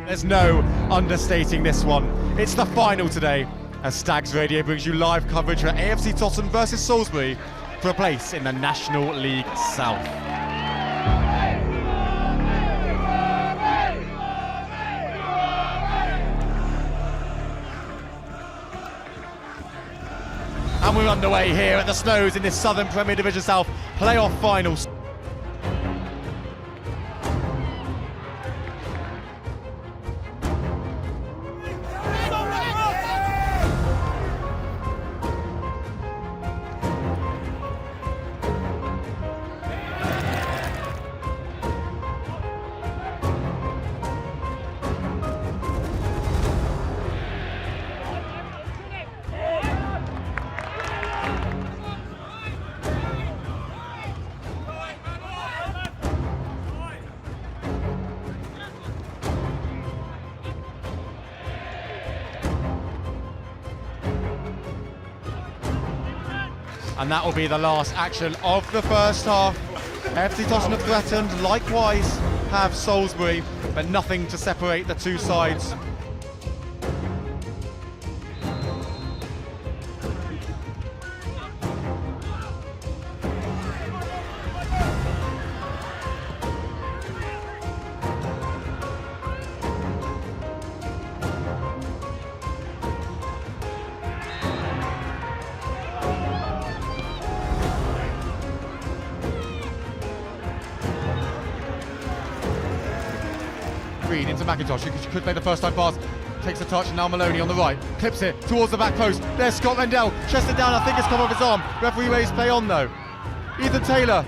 There's no understating this one. It's the final today as Stags Radio brings you live coverage for AFC Totton versus Salisbury for a place in the National League South. And we're underway here at the Snows in this Southern Premier Division South playoff finals. And that will be the last action of the first half. AFC Totton have threatened, likewise have Salisbury, but nothing to separate the two sides. Green into McIntosh, who could play the first time pass, takes the touch, and now Maloney on the right, clips it towards the back post, there's Scott Rendell, chested down, I think it's come off his arm, referee raised play on though. Ethan Taylor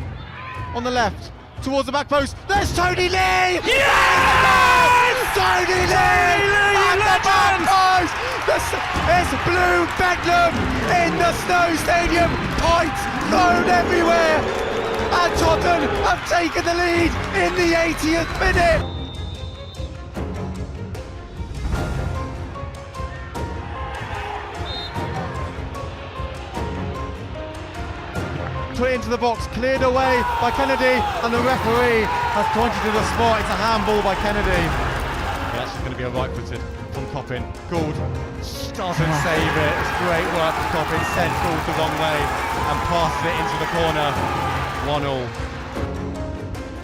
on the left, towards the back post, there's Tony Lee! Yes! Tony Lee! At the back post! It's Blue Bedlam in the Snow Stadium, points thrown everywhere, and Totton have taken the lead in the 80th minute. Put it into the box, cleared away by Kennedy, and the referee has pointed to the spot. It's a handball by Kennedy. Yeah, it's going to be a right-footed from Coppin. Gould doesn't save it. It's great work from Coppin. Sent Gould the wrong way and passes it into the corner. 1-all.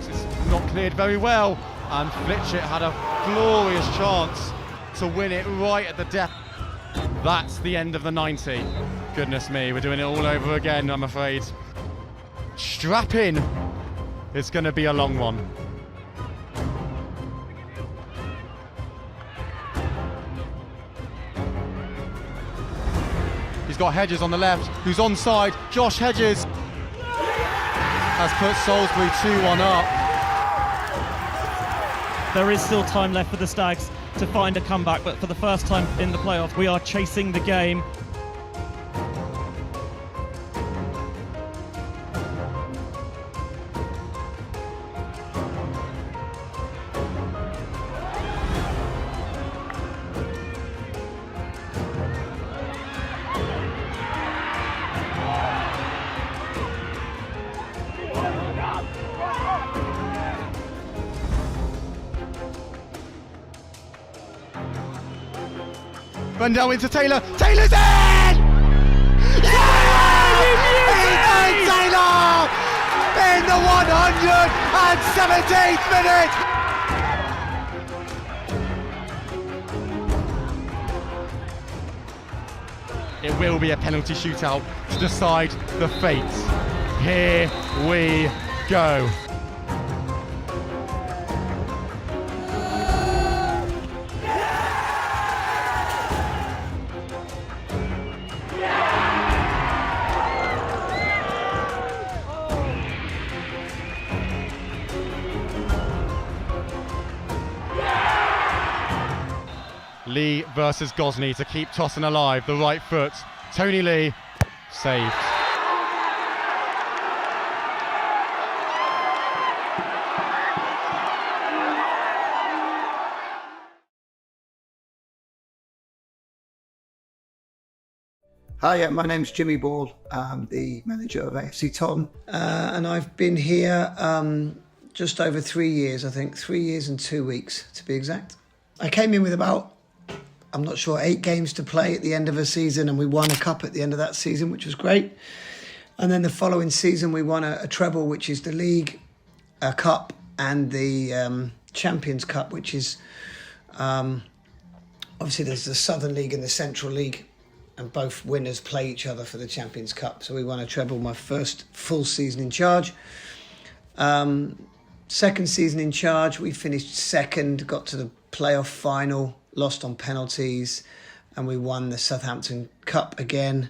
This is not cleared very well, and Flitchett had a glorious chance to win it right at the death. That's the end of the 90. Goodness me, we're doing it all over again, I'm afraid. Strap in. It's going to be a long one. He's got Hedges on the left, who's onside. Josh Hedges has put Salisbury 2-1 up. There is still time left for the Stags to find a comeback, but for the first time in the playoffs, we are chasing the game. Rendell into Taylor. Taylor's in! Yeah! Ethan Taylor in the 117th minute. It will be a penalty shootout to decide the fate. Here we go. Lee versus Gosney to keep Totton alive. The right foot. Tony Lee saved. Hi, my name's Jimmy Ball. I'm the manager of AFC Totton, and I've been here just over 3 years, I think 3 years and 2 weeks to be exact. I came in with about, I'm not sure, 8 games to play at the end of a season, and we won a cup at the end of that season, which was great. And then the following season we won a treble, which is the league, a cup, and the Champions Cup, which is obviously there's the Southern League and the Central League, and both winners play each other for the Champions Cup. So we won a treble, my first full season in charge. Second season in charge, we finished second, got to the playoff final, lost on penalties, and we won the Southampton Cup again.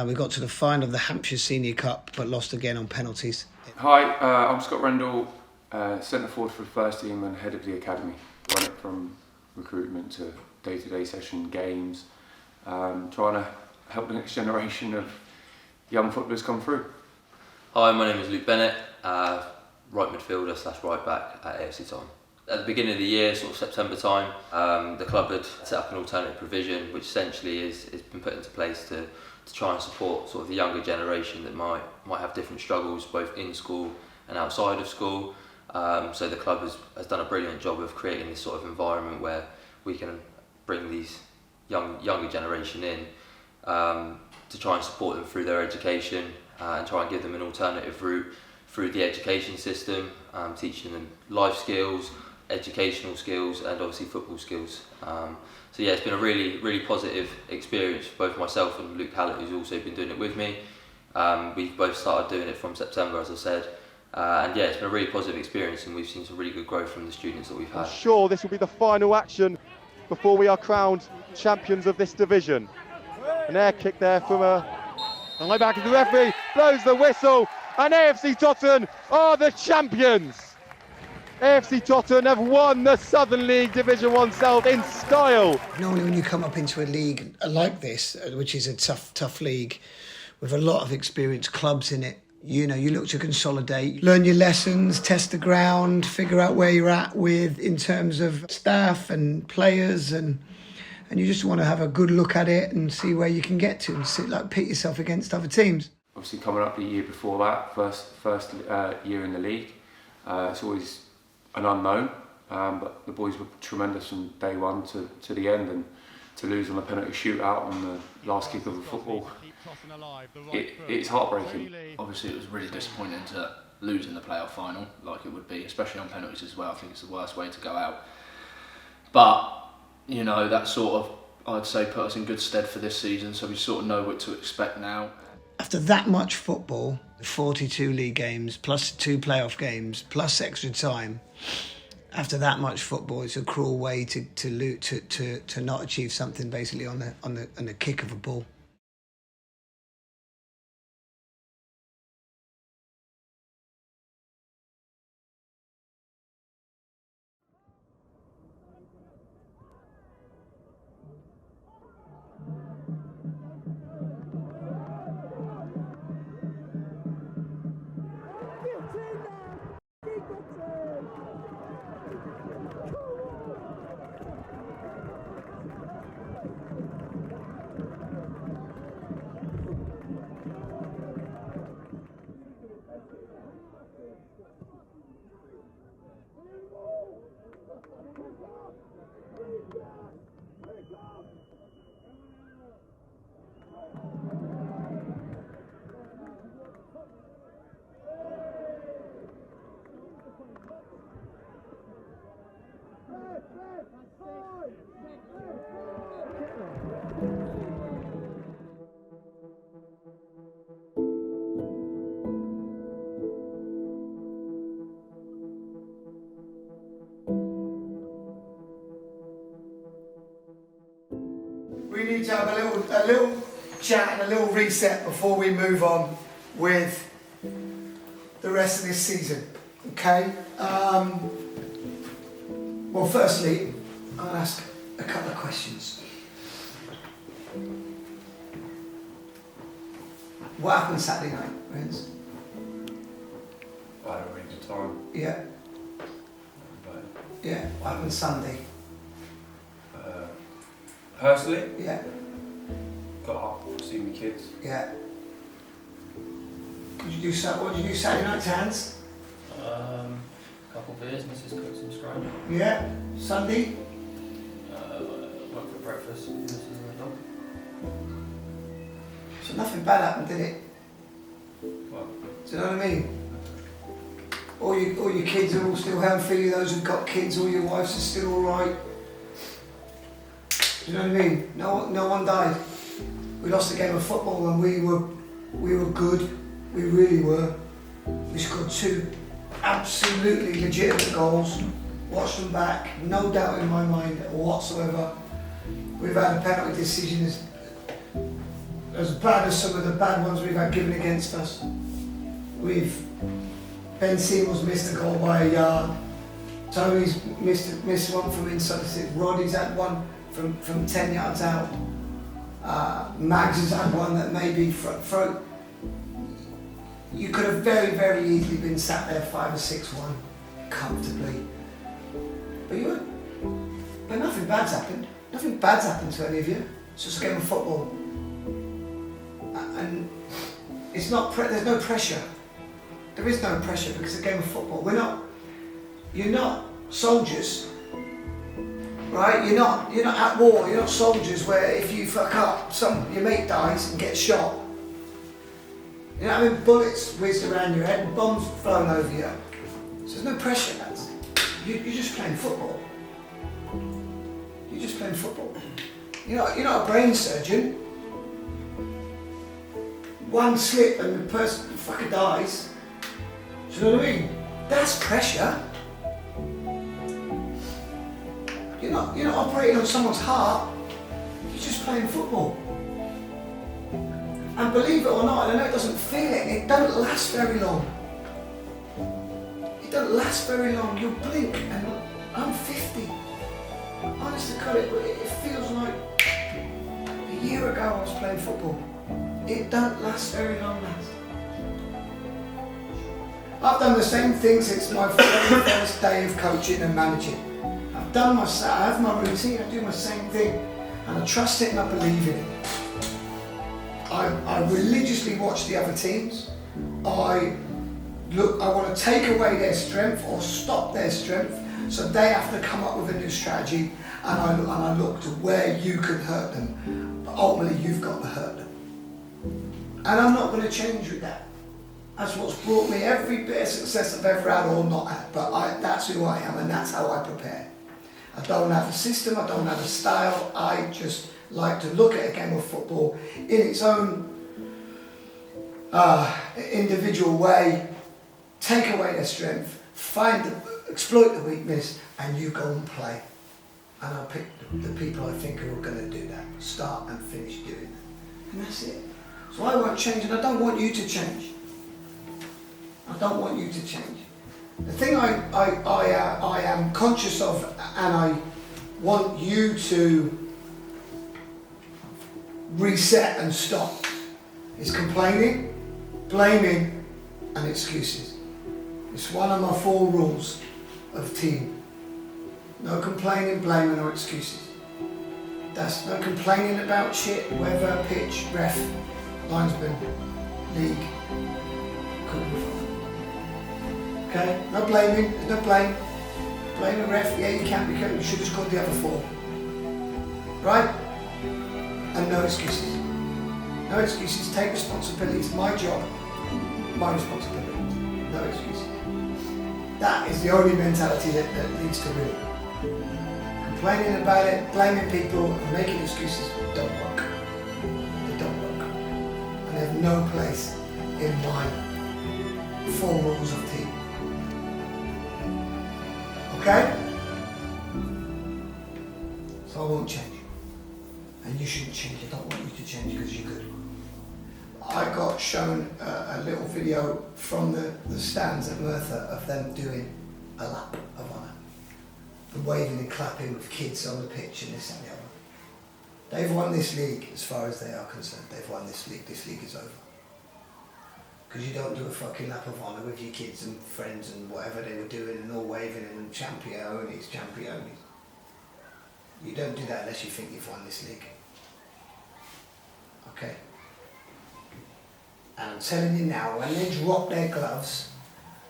We got to the final of the Hampshire Senior Cup, but lost again on penalties. Hi, I'm Scott Rendell, centre forward for the first team and head of the academy. Run it from recruitment to day-to-day session games, trying to help the next generation of young footballers come through. Hi, my name is Luke Bennett, right midfielder / right back at AFC Totton. At the beginning of the year, sort of September time, the club had set up an alternative provision, which essentially has been put into place to try and support sort of the younger generation that might have different struggles both in school and outside of school. So the club has done a brilliant job of creating this sort of environment where we can bring these younger generation in to try and support them through their education and try and give them an alternative route through the education system, teaching them life skills, educational skills, and obviously football skills. So yeah, it's been a really positive experience for both myself and Luke Hallett, who's also been doing it with me. We've both started doing it from September, as I said, and yeah, it's been a really positive experience, and we've seen some really good growth from the students that we've had. I'm sure this will be the final action before we are crowned champions of this division. An air kick there from a high back of the referee, blows the whistle, and AFC Totton are the champions. AFC Totton have won the Southern League Division 1 South in style. Normally when you come up into a league like this, which is a tough league with a lot of experienced clubs in it, you know, you look to consolidate, learn your lessons, test the ground, figure out where you're at with in terms of staff and players, and you just want to have a good look at it and see where you can get to and pit yourself against other teams. Obviously coming up the year before that, first year in the league, it's always an unknown, but the boys were tremendous from day one to the end, and to lose on a penalty shootout on the last kick of the football, it's heartbreaking. Obviously it was really disappointing to lose in the playoff final, like it would be, especially on penalties as well. I think it's the worst way to go out. But, you know, that sort of, I'd say, put us in good stead for this season, so we sort of know what to expect now. After that much football, 42 league games, plus 2 playoff games, plus extra time, after that much football, it's a cruel way to not achieve something basically on the kick of a ball. We need to have a little chat and a little reset before we move on with the rest of this season. Okay. Well, firstly, I'll ask a couple of questions. What happened Saturday night, Vince? I had a really good time. Yeah. But, Yeah. What happened Sunday? personally, Yeah. got up, seen the kids. Yeah. What did you do Saturday night, Hans? Couple beers, Mrs. cooked some scrum. Yeah. Sunday? Went for breakfast, Mrs. and the dog. So nothing bad happened, did it? Well, Do you know what I mean? All your kids are all still healthy, those who've got kids, all your wives are still alright. Do you know what I mean? No one died. We lost a game of football and we were good. We really were. We scored 2 absolutely legitimate goals. Watched them back, no doubt in my mind whatsoever. We've had a penalty decision as bad as some of the bad ones we've had given against us. Ben Seymour's missed a goal by a yard. Tony's missed one from inside the 6. Roddy's had one from 10 yards out. Mags has had one that maybe throw. You could have very, very easily been sat there 5 or 6-1 comfortably. But nothing bad's happened. Nothing bad's happened to any of you. It's just a game of football. And it's not. There's no pressure. There is no pressure because it's a game of football. You're not soldiers, right? You're not at war. You're not soldiers where if you fuck up, your mate dies and gets shot. You know what I mean? Bullets whizzed around your head and bombs flown over you. So there's no pressure, lads. You're just playing football. You're just playing football. You're not a brain surgeon. One slip and the person fucking dies. Do you know what I mean? That's pressure. You're not operating on someone's heart. You're just playing football. And believe it or not, I know it doesn't feel it. It don't last very long. It don't last very long. You'll blink, and I'm 50. Honest to God, it feels like a year ago I was playing football. It don't last very long, lads. I've done the same thing since my very first day of coaching and managing. I have my routine, I do my same thing, and I trust it and I believe in it. I religiously watch the other teams. I want to take away their strength or stop their strength, so they have to come up with a new strategy, and I look to where you can hurt them, but ultimately you've got to hurt them. And I'm not going to change with that. That's what's brought me every bit of success I've ever had or not had, but that's who I am and that's how I prepare. I don't have a system, I don't have a style, I just like to look at a game of football in its own individual way, take away their strength, exploit the weakness, and you go and play. And I'll pick the people I think who are going to do that, start and finish doing that. And that's it. So I won't change, and I don't want you to change. I don't want you to change. The thing I am conscious of, and I want you to reset and stop, is complaining, blaming, and excuses. It's one of my 4 rules of team. No complaining, blaming, or excuses. That's no complaining about shit, weather, pitch, ref, linesman, league. Couldn't be fun. Okay? No blaming, there's no blame. Blame the ref, yeah you can, you should have scored the other 4. Right? And no excuses. No excuses, take responsibility, it's my job, my responsibility. No excuses. That is the only mentality that leads to winning. Complaining about it, blaming people, and making excuses don't work. They don't work. And they have no place in my 4 rules of team. Okay? So I won't change. And you shouldn't change. I don't want you to change because you're good. I got shown a little video from the stands at Merthyr of them doing a lap of honour. the waving and clapping with kids on the pitch and this and the other. They've won this league as far as they are concerned. They've won this league. This league is over. Because you don't do a fucking lap of honour with your kids and friends and whatever they were doing and all waving and championes. You don't do that unless you think you've won this league. Okay? And I'm telling you now, when they drop their gloves,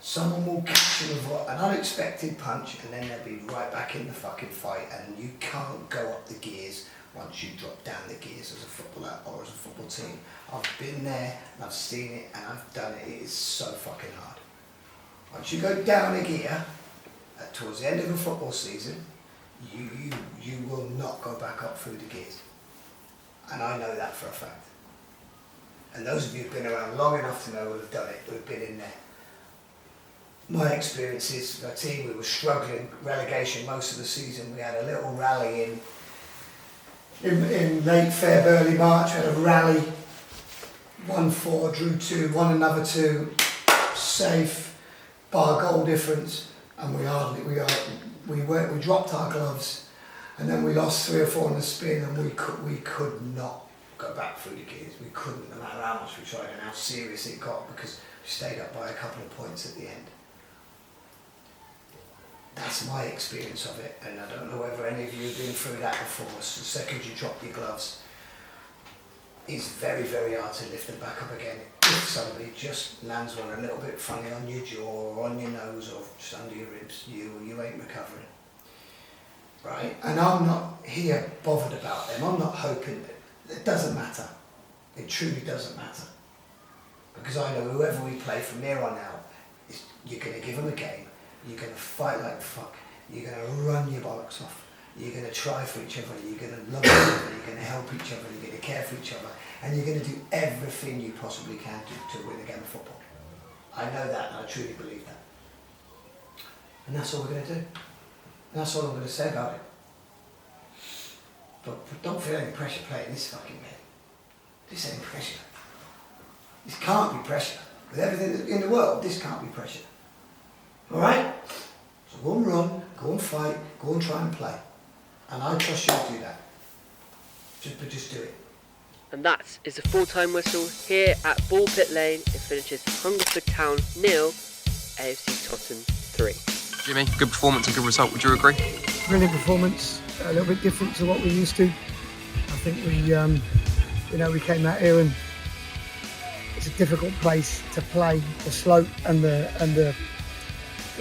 someone will catch them with an unexpected punch and then they'll be right back in the fucking fight, and you can't go up the gears once you drop down the gears as a footballer or as a football team. I've been there and I've seen it and I've done it. It is so fucking hard. Once you go down a gear towards the end of a football season, you will not go back up through the gears. And I know that for a fact. And those of you who've been around long enough to know who have done it, who have been in there. My experiences, our team, we were struggling, relegation most of the season. We had a little rally in late Feb, early March. We had a rally, 1-4, drew 2, won another 2, safe, bar goal difference, and we dropped our gloves, and then we lost 3 or 4 on the spin, and we could not go back through the gears. We couldn't, no matter how much we tried and how serious it got, because we stayed up by a couple of points at the end. That's my experience of it, and I don't know whether any of you have been through that before. So the second you drop your gloves, it's very, very hard to lift them back up again. If somebody just lands one a little bit funny on your jaw or on your nose or just under your ribs, you ain't recovering. Right? And I'm not here bothered about them. I'm not hoping that. It doesn't matter. It truly doesn't matter. Because I know whoever we play from here on out, you're going to give them a game. You're going to fight like fuck. You're going to run your bollocks off. You're going to try for each other. You're going to love each other. You're going to help each other. You're going to care for each other. And you're going to do everything you possibly can to win a game of football. I know that, and I truly believe that. And that's all we're going to do. And that's all I'm going to say about it. But don't feel any pressure playing this fucking game. This ain't pressure. This can't be pressure. With everything in the world, this can't be pressure. Alright? So go and run, go and fight, go and try and play. And I trust you to do that. Just do it. And that is the full-time whistle here at Ball Pit Lane. It finishes Hungerford Town 0, AFC Totton 3. Jimmy, good performance and good result, would you agree? Brilliant performance, a little bit different to what we're used to. I think we came out here and it's a difficult place to play. The slope and the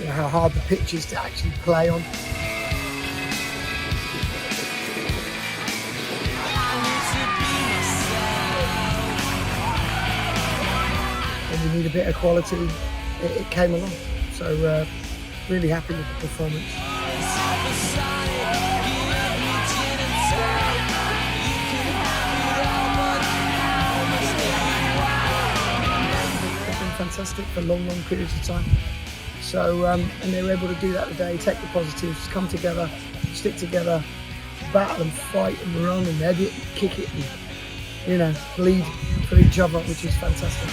how hard the pitch is to actually play on. When you need a bit of quality, it came along. So really happy with the performance. It's been fantastic for long periods of time. So, and they were able to do that today, take the positives, come together, stick together, battle and fight and run and edit and kick it and, bleed for each other, which is fantastic.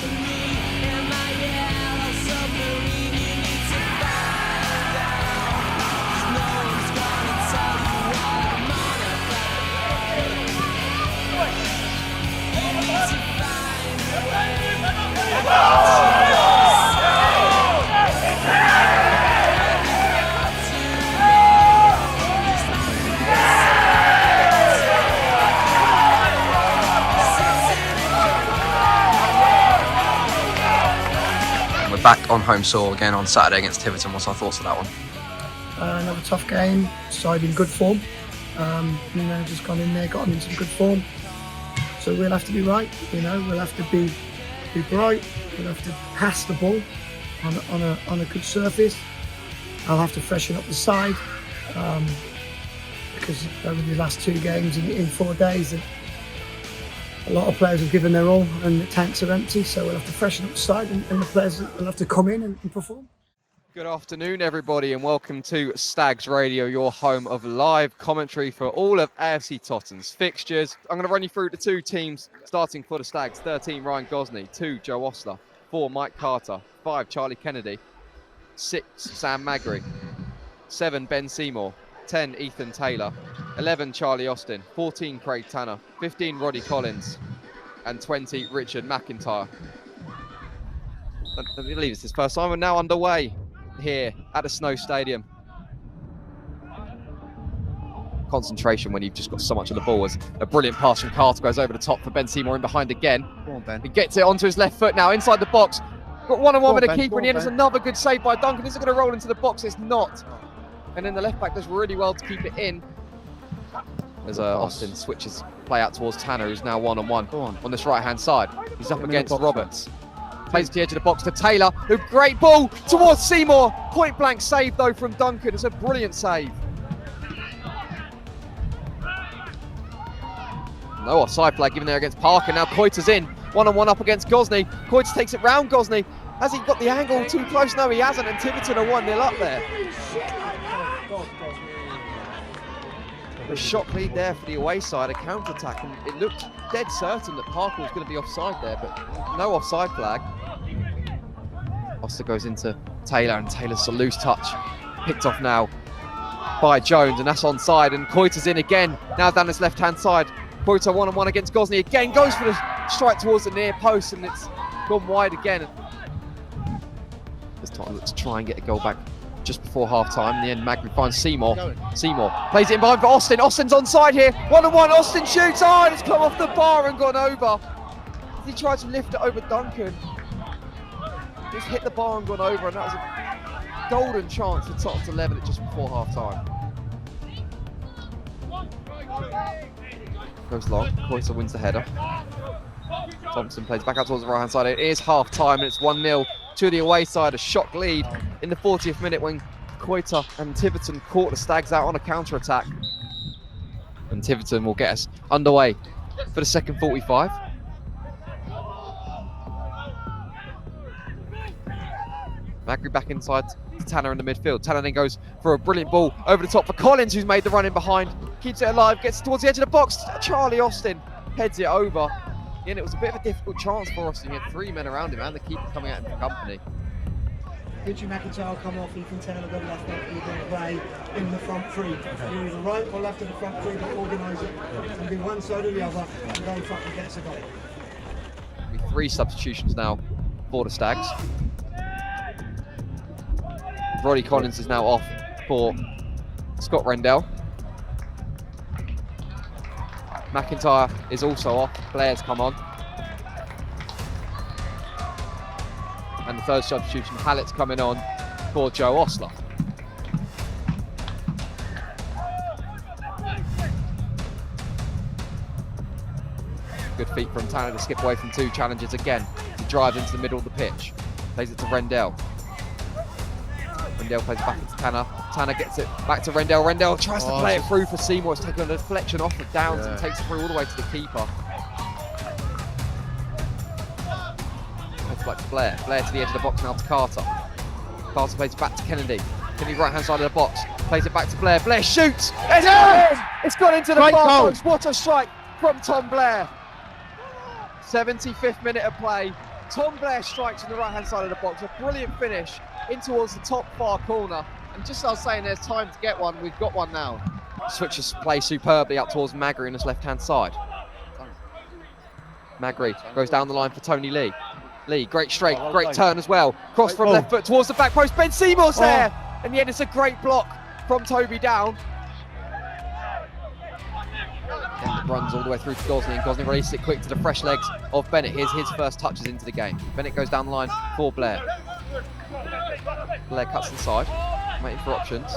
Back on home soil again on Saturday against Tiverton. What's our thoughts of that one? Another tough game, side in good form. Just gone in there, got them in some good form. So we'll have to be right, we'll have to be bright, we'll have to pass the ball on a good surface. I'll have to freshen up the side because over the last 2 games in 4 days, a lot of players have given their all and the tanks are empty, so we'll have to freshen up the side and the players will have to come in and perform. Good afternoon, everybody, and welcome to STAGS Radio, your home of live commentary for all of AFC Totton's fixtures. I'm going to run you through the 2 teams starting for the Stags. 13, Ryan Gosney. 2, Joe Osler. 4, Mike Carter. 5, Charlie Kennedy. 6, Sam Magri. 7, Ben Seymour. 10, Ethan Taylor, 11, Charlie Austin, 14, Craig Tanner, 15, Roddy Collins, and 20, Richard McIntyre. I believe it's his first time. We're now underway here at the Snow Stadium. Concentration when you've just got so much of the ball. As a brilliant pass from Carter goes over the top for Ben Seymour in behind again. Go on, Ben. He gets it onto his left foot now inside the box. Got one-on-one with the keeper, and the end is another good save by Duncan. Is it going to roll into the box? It's not. And then the left back does really well to keep it in. As Austin switches play out towards Tanner, who's now one-on-one on this right-hand side. He's up against Roberts. Plays to the edge of the box to Taylor, who great ball towards Seymour. Point blank save though from Duncan. It's a brilliant save. No offside flag given there against Parker. Now Coiter's in, one-on-one up against Gosney. Coiter takes it round Gosney. Has he got the angle too close? No, he hasn't, and Tiverton are 1-0 up there. The shot lead there for the away side, a counter-attack, and it looked dead certain that Parker was going to be offside there, but no offside flag. Oster goes into Taylor, and Taylor's a loose touch. Picked off now by Jones, and that's onside, and Coiter's in again, now down his left-hand side. Coiter one-on-one against Gosney again, goes for the strike towards the near post, and it's gone wide again. This time let's try and get a goal back just before half-time. In the end, Magri finds Seymour. Seymour plays it in behind for Austin. Austin's onside here. One-on-one, Austin shoots. Oh, and it's come off the bar and gone over. He tried to lift it over Duncan. Just hit the bar and gone over, and that was a golden chance for Tottenham's 11 just before half-time. Goes long. Coiter wins the header. Thompson plays back out towards the right-hand side. It is half-time, and it's 1-0 to the away side. A shock lead in the 40th minute when Coiter and Tiverton caught the Stags out on a counter-attack. And Tiverton will get us underway for the second 45. Magri back inside to Tanner in the midfield. Tanner then goes for a brilliant ball over the top for Collins, who's made the run in behind. Keeps it alive, gets towards the edge of the box. Charlie Austin heads it over. And it was a bit of a difficult chance for Austin. He had 3 men around him and the keeper coming out in for company. Richard McIntyre come off, Ethan Taylor go left back, you're going to play in the front three. You're either right or left of the front three, but organise it. It can be one side or the other, and go fucking get us a goal. 3 substitutions now for the Stags. Roddy Collins is now off for Scott Rendell. McIntyre is also off. Blair's come on. And the third substitution, Hallett's coming on for Joe Osler. Good feet from Tanner to skip away from 2 challenges again. He drives into the middle of the pitch. Plays it to Rendell. Rendell plays back into Tanner. Tanner gets it back to Rendell. Rendell tries to play it through for Seymour. It's taken a deflection off of Downs and takes it through all the way to the keeper. It's back to Blair. Blair to the edge of the box now to Carter. Carter plays it back to Kennedy. Kennedy right hand side of the box. Plays it back to Blair. Blair shoots! It's in! It's gone into the far post. What a strike from Tom Blair. 75th minute of play. Tom Blair strikes on the right hand side of the box. A brilliant finish in towards the top far corner. And just as I was saying, there's time to get one. We've got one now. Switches play superbly up towards Magri on his left hand side. Magri goes down the line for Tony Lee. Lee, great straight, great turn as well. Cross from left foot towards the back post. Ben Seymour's there. And yet it's a great block from Toby Down. And runs all the way through to Gosney, and Gosney releases it quick to the fresh legs of Bennett. Here's his first touches into the game. Bennett goes down the line for Blair. Blair cuts inside, waiting for options.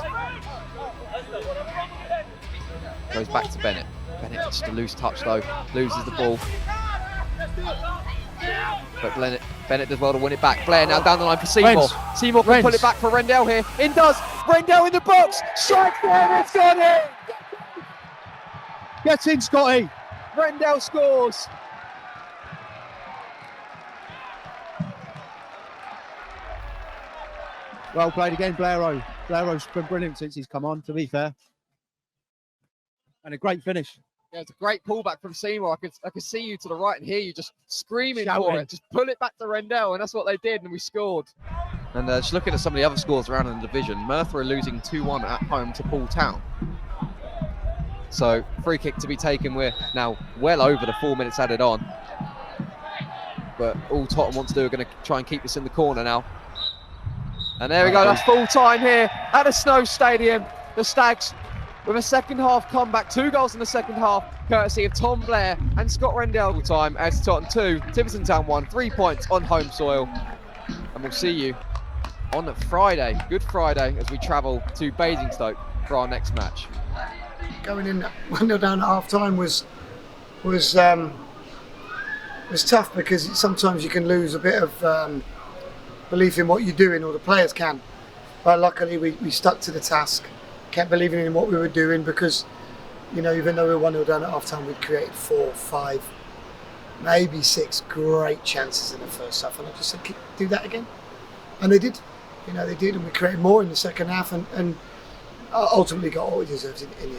Goes back to Bennett. Bennett just a loose touch though, loses the ball. But Bennett does well to win it back. Blair now down the line for Seymour. Seymour can pull it back for Rendell here. In does. Rendell in the box. Strike there, it's gone in. Get in, Scotty. Rendell scores. Well played again, Blairo. Blairo's been brilliant since he's come on, to be fair. And a great finish. Yeah, it's a great pullback from Seymour. I could see you to the right and hear you just screaming for it. Just pull it back to Rendell, and that's what they did, and we scored. And just looking at some of the other scores around in the division, Merthyr are losing 2-1 at home to Poole Town. So free kick to be taken. We're now well over the 4 minutes added on. But all Tottenham want to do are going to try and keep this in the corner now. And there we go, that's full time here at the Snow Stadium. The Stags with a second half comeback, 2 goals in the second half, courtesy of Tom Blair and Scott Rendell. Full time, AFC Totton 2, Tiverton Town 1, 3 points on home soil. And we'll see you on Friday, Good Friday, as we travel to Basingstoke for our next match. Going in 1-0 down at half time was tough, because sometimes you can lose a bit of belief in what you're doing, or the players can. But luckily we stuck to the task, kept believing in what we were doing, because, you know, even though we were 1-0 down at half time, we'd created 4, 5, maybe 6 great chances in the first half, and I just said, do that again. And they did. You know, they did, and we created more in the second half, and ultimately got what we deserved in the end.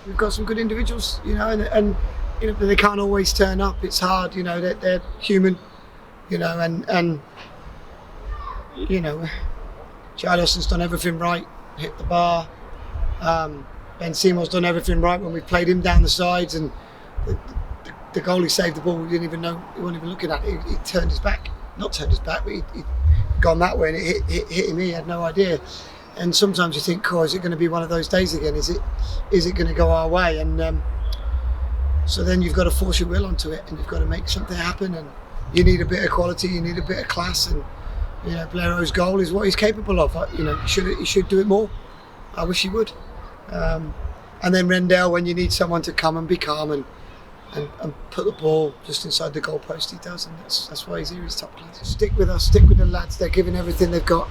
We've got some good individuals, you know, and you know, they can't always turn up. It's hard, you know, they're human, you know, and you know, Charleston's done everything right, hit the bar. Ben Seymour's done everything right when we played him down the sides, and the goalie saved the ball. We didn't even know, we weren't even looking at it. He turned his back, not turned his back, but he'd gone that way, and it hit him. He had no idea. And sometimes you think, oh, is it going to be one of those days again? Is it going to go our way? And so then you've got to force your will onto it, and you've got to make something happen. And you need a bit of quality, you need a bit of class, and you know, Blaireau's goal is what he's capable of. You know, he should do it more. I wish he would. And then Rendell, when you need someone to come and be calm and put the ball just inside the goalpost, he does, and that's why he's here. He's top class. Stick with us, stick with the lads. They're giving everything they've got.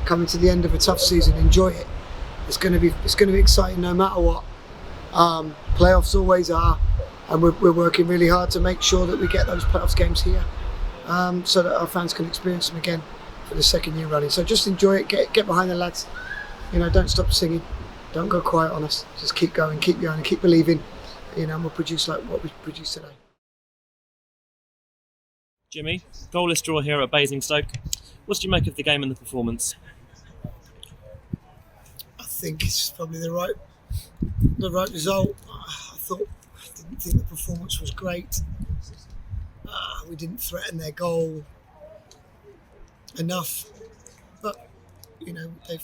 Coming to the end of a tough season, enjoy it. It's going to be exciting no matter what. Playoffs always are, and we're working really hard to make sure that we get those playoffs games here, so that our fans can experience them again for the second year running. So just enjoy it, get behind the lads. You know, don't stop singing, don't go quiet on us. Just keep going, and keep believing. You know, and we'll produce like what we produced today. Jimmy, goalless draw here at Basingstoke. What did you make of the game and the performance? I think it's probably the right result. I didn't think the performance was great. We didn't threaten their goal enough, but you know, they've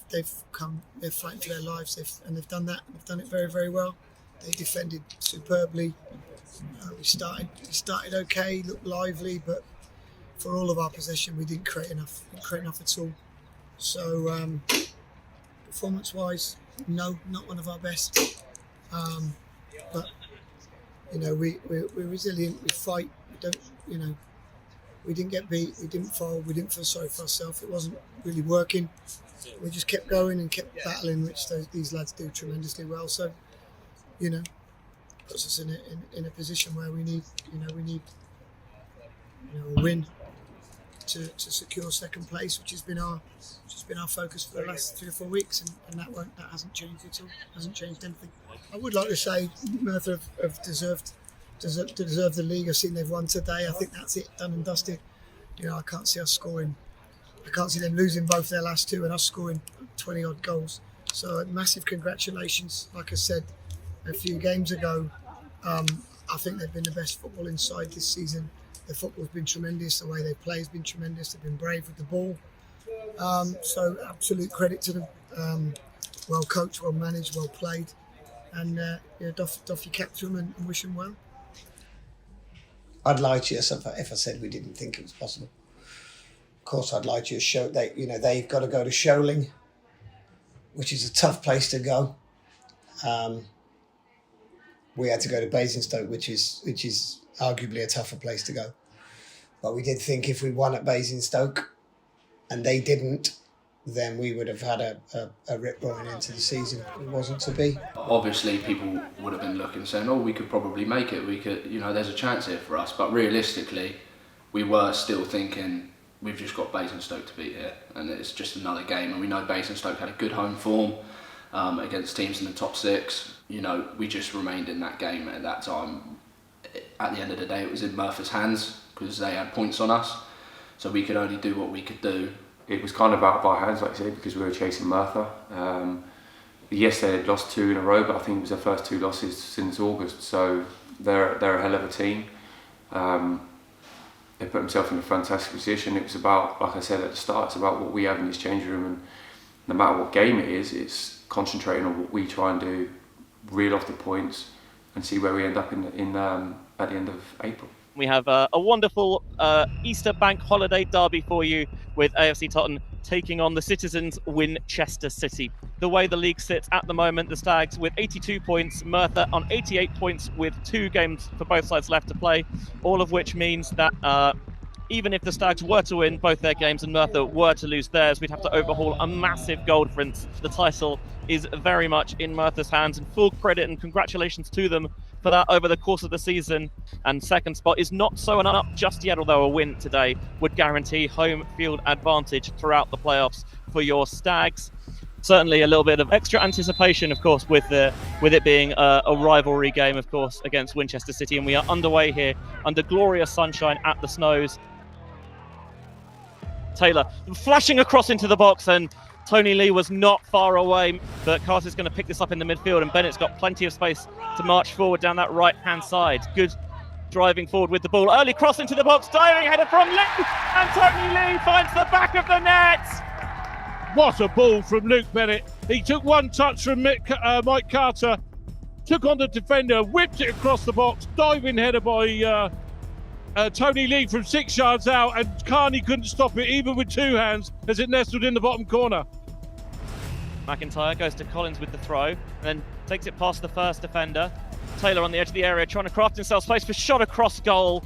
fighting for their lives, they've done that. They've done it very, very well. They defended superbly. We started okay, looked lively, but for all of our possession, we didn't create enough at all. So performance-wise, no, not one of our best. But you know, we're resilient. We fight. We don't, you know, we didn't get beat. We didn't fold. We didn't feel sorry for ourselves. It wasn't really working. We just kept going and kept battling, which these lads do tremendously well. So, you know, puts us in a position where we need a win to secure second place, which has been our focus for the last 3 or 4 weeks, and that hasn't changed at all. Hasn't changed anything. I would like to say Merthyr have deserved the league. I've seen they've won today. I think that's it, done and dusted. You know, I can't see us scoring. I can't see them losing both their last 2 and us scoring 20 odd goals. So massive congratulations. Like I said a few games ago, I think they've been the best football inside this season. Their football's been tremendous. The way they play has been tremendous. They've been brave with the ball. So absolute credit to them. Well coached, well managed, well played, and doff your cap to them and wish them well. I'd lie to you if I said we didn't think it was possible. Of course, I'd lie to you. They've got to go to Sholing, which is a tough place to go. We had to go to Basingstoke, which is arguably a tougher place to go. But we did think if we won at Basingstoke and they didn't, then we would have had a rip roaring into the season. It wasn't to be. Obviously, people would have been looking, saying, "Oh, we could probably make it. We could, you know, there's a chance here for us." But realistically, we were still thinking we've just got Basingstoke to beat here, and it's just another game. And we know Basingstoke had a good home form against teams in the top 6. You know, we just remained in that game at that time. At the end of the day, it was in Merthyr's hands because they had points on us, so we could only do what we could do. it was kind of out of our hands, like I said, because we were chasing Merthyr. Yes, they had lost 2 in a row, but I think it was their first 2 losses since August. So they're a hell of a team. They put themselves in a fantastic position. It was about, like I said at the start, it's about what we have in this changing room, and no matter what game it is, it's concentrating on what we try and do, reel off the points, and see where we end up in at the end of April. We have a wonderful Easter bank holiday derby for you with AFC Totton taking on the citizens Winchester City. The way the league sits at the moment, the Stags with 82 points, Merthyr on 88 points with 2 games for both sides left to play, all of which means that even if the Stags were to win both their games and Merthyr were to lose theirs, we'd have to overhaul a massive goal difference. The title is very much in Merthyr's hands, and full credit and congratulations to them for that over the course of the season. And second spot is not sewn up just yet, although a win today would guarantee home field advantage throughout the playoffs for your Stags. Certainly a little bit of extra anticipation, of course, with it being a rivalry game, of course, against Winchester City. And we are underway here under glorious sunshine at the Snows. Taylor flashing across into the box, and Tony Lee was not far away, but Carter's going to pick this up in the midfield, and Bennett's got plenty of space to march forward down that right-hand side. Good driving forward with the ball. Early cross into the box, diving header from Lee, and Tony Lee finds the back of the net. What a ball from Luke Bennett. He took one touch from Mike Carter, took on the defender, whipped it across the box, diving header by Tony Lee from 6 yards out, and Carney couldn't stop it even with 2 hands as it nestled in the bottom corner. McIntyre goes to Collins with the throw, and then takes it past the first defender. Taylor on the edge of the area trying to craft himself space for shot across goal.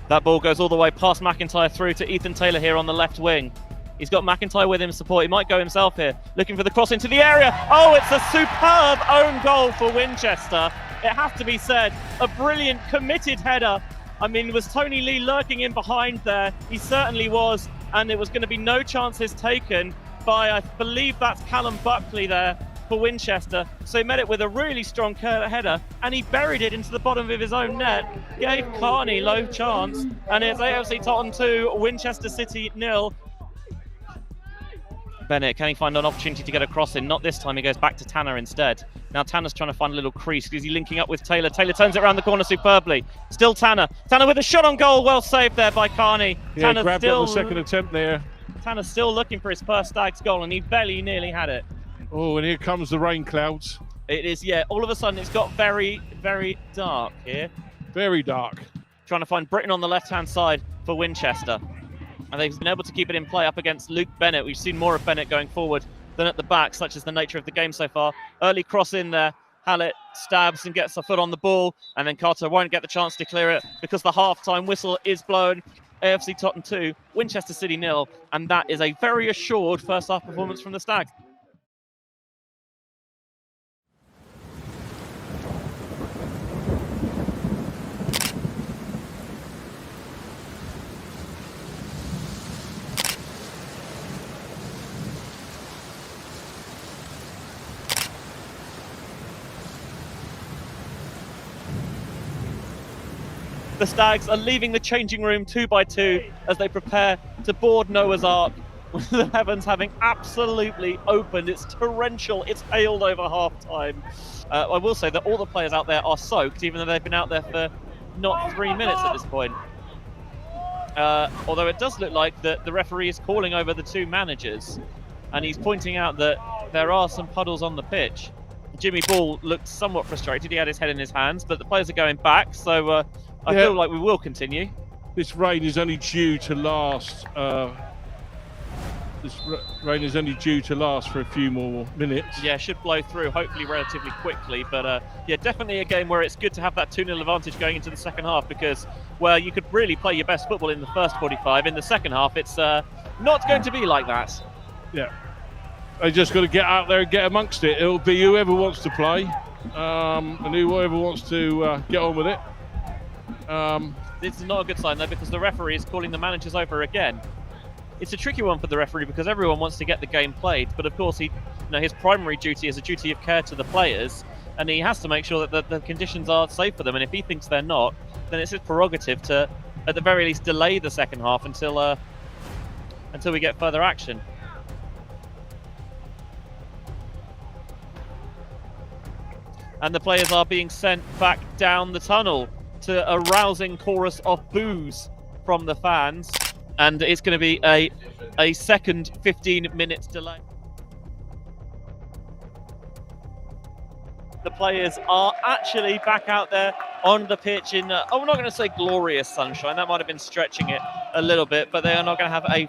That ball goes all the way past McIntyre through to Ethan Taylor here on the left wing. He's got McIntyre with him support. He might go himself here, looking for the cross into the area. Oh, it's a superb own goal for Winchester. It has to be said, a brilliant committed header. I mean, was Tony Lee lurking in behind there? He certainly was, and there was going to be no chances taken by, I believe that's Callum Buckley there for Winchester. So he met it with a really strong header, and he buried it into the bottom of his own net. Gave Carney low chance, and it's AFC Totton 2, Winchester City 0. Bennett, can he find an opportunity to get a cross in? Not this time, he goes back to Tanner instead. Now Tanner's trying to find a little crease. Is he linking up with Taylor? Taylor turns it around the corner superbly. Still Tanner. Tanner with a shot on goal. Well saved there by Carney. Yeah, Tanner's grabbed still, it on the second attempt there. Tanner's still looking for his first Stags goal, and he barely nearly had it. Oh, and here comes the rain clouds. It is, yeah. All of a sudden, it's got very, very dark here. Very dark. Trying to find Britton on the left-hand side for Winchester. And they've been able to keep it in play up against Luke Bennett. We've seen more of Bennett going forward than at the back, such as the nature of the game so far. Early cross in there. Hallett stabs and gets a foot on the ball, and then Carter won't get the chance to clear it because the half-time whistle is blown. AFC Totton 2, Winchester City 0, and that is a very assured first-half performance from the Stags. The Stags are leaving the changing room 2 by 2 as they prepare to board Noah's Ark, with the heavens having absolutely opened. It's torrential, it's hailed over half-time. I will say that all the players out there are soaked, even though they've been out there for not 3 minutes at this point. Although it does look like that the referee is calling over the 2 managers, and he's pointing out that there are some puddles on the pitch. Jimmy Ball looked somewhat frustrated. He had his head in his hands, but the players are going back, so I feel like we will continue. This rain is only due to last. Rain is only due to last for a few more minutes. Yeah, should blow through, hopefully relatively quickly. But yeah, definitely a game where it's good to have that 2-0 advantage going into the second half, because, well, you could really play your best football in the first 45. In the second half, it's not going to be like that. Yeah. They just got to get out there and get amongst it. It'll be whoever wants to play and whoever wants to get on with it. This is not a good sign, though, because the referee is calling the managers over again. It's a tricky one for the referee because everyone wants to get the game played, but of course his primary duty is a duty of care to the players, and he has to make sure that the conditions are safe for them. And if he thinks they're not, then it's his prerogative to at the very least delay the second half until we get further action. And the players are being sent back down the tunnel to a rousing chorus of boos from the fans. And it's going to be a second 15-minute delay. The players are actually back out there on the pitch in, I'm not going to say glorious sunshine, that might have been stretching it a little bit, but they are not going to have a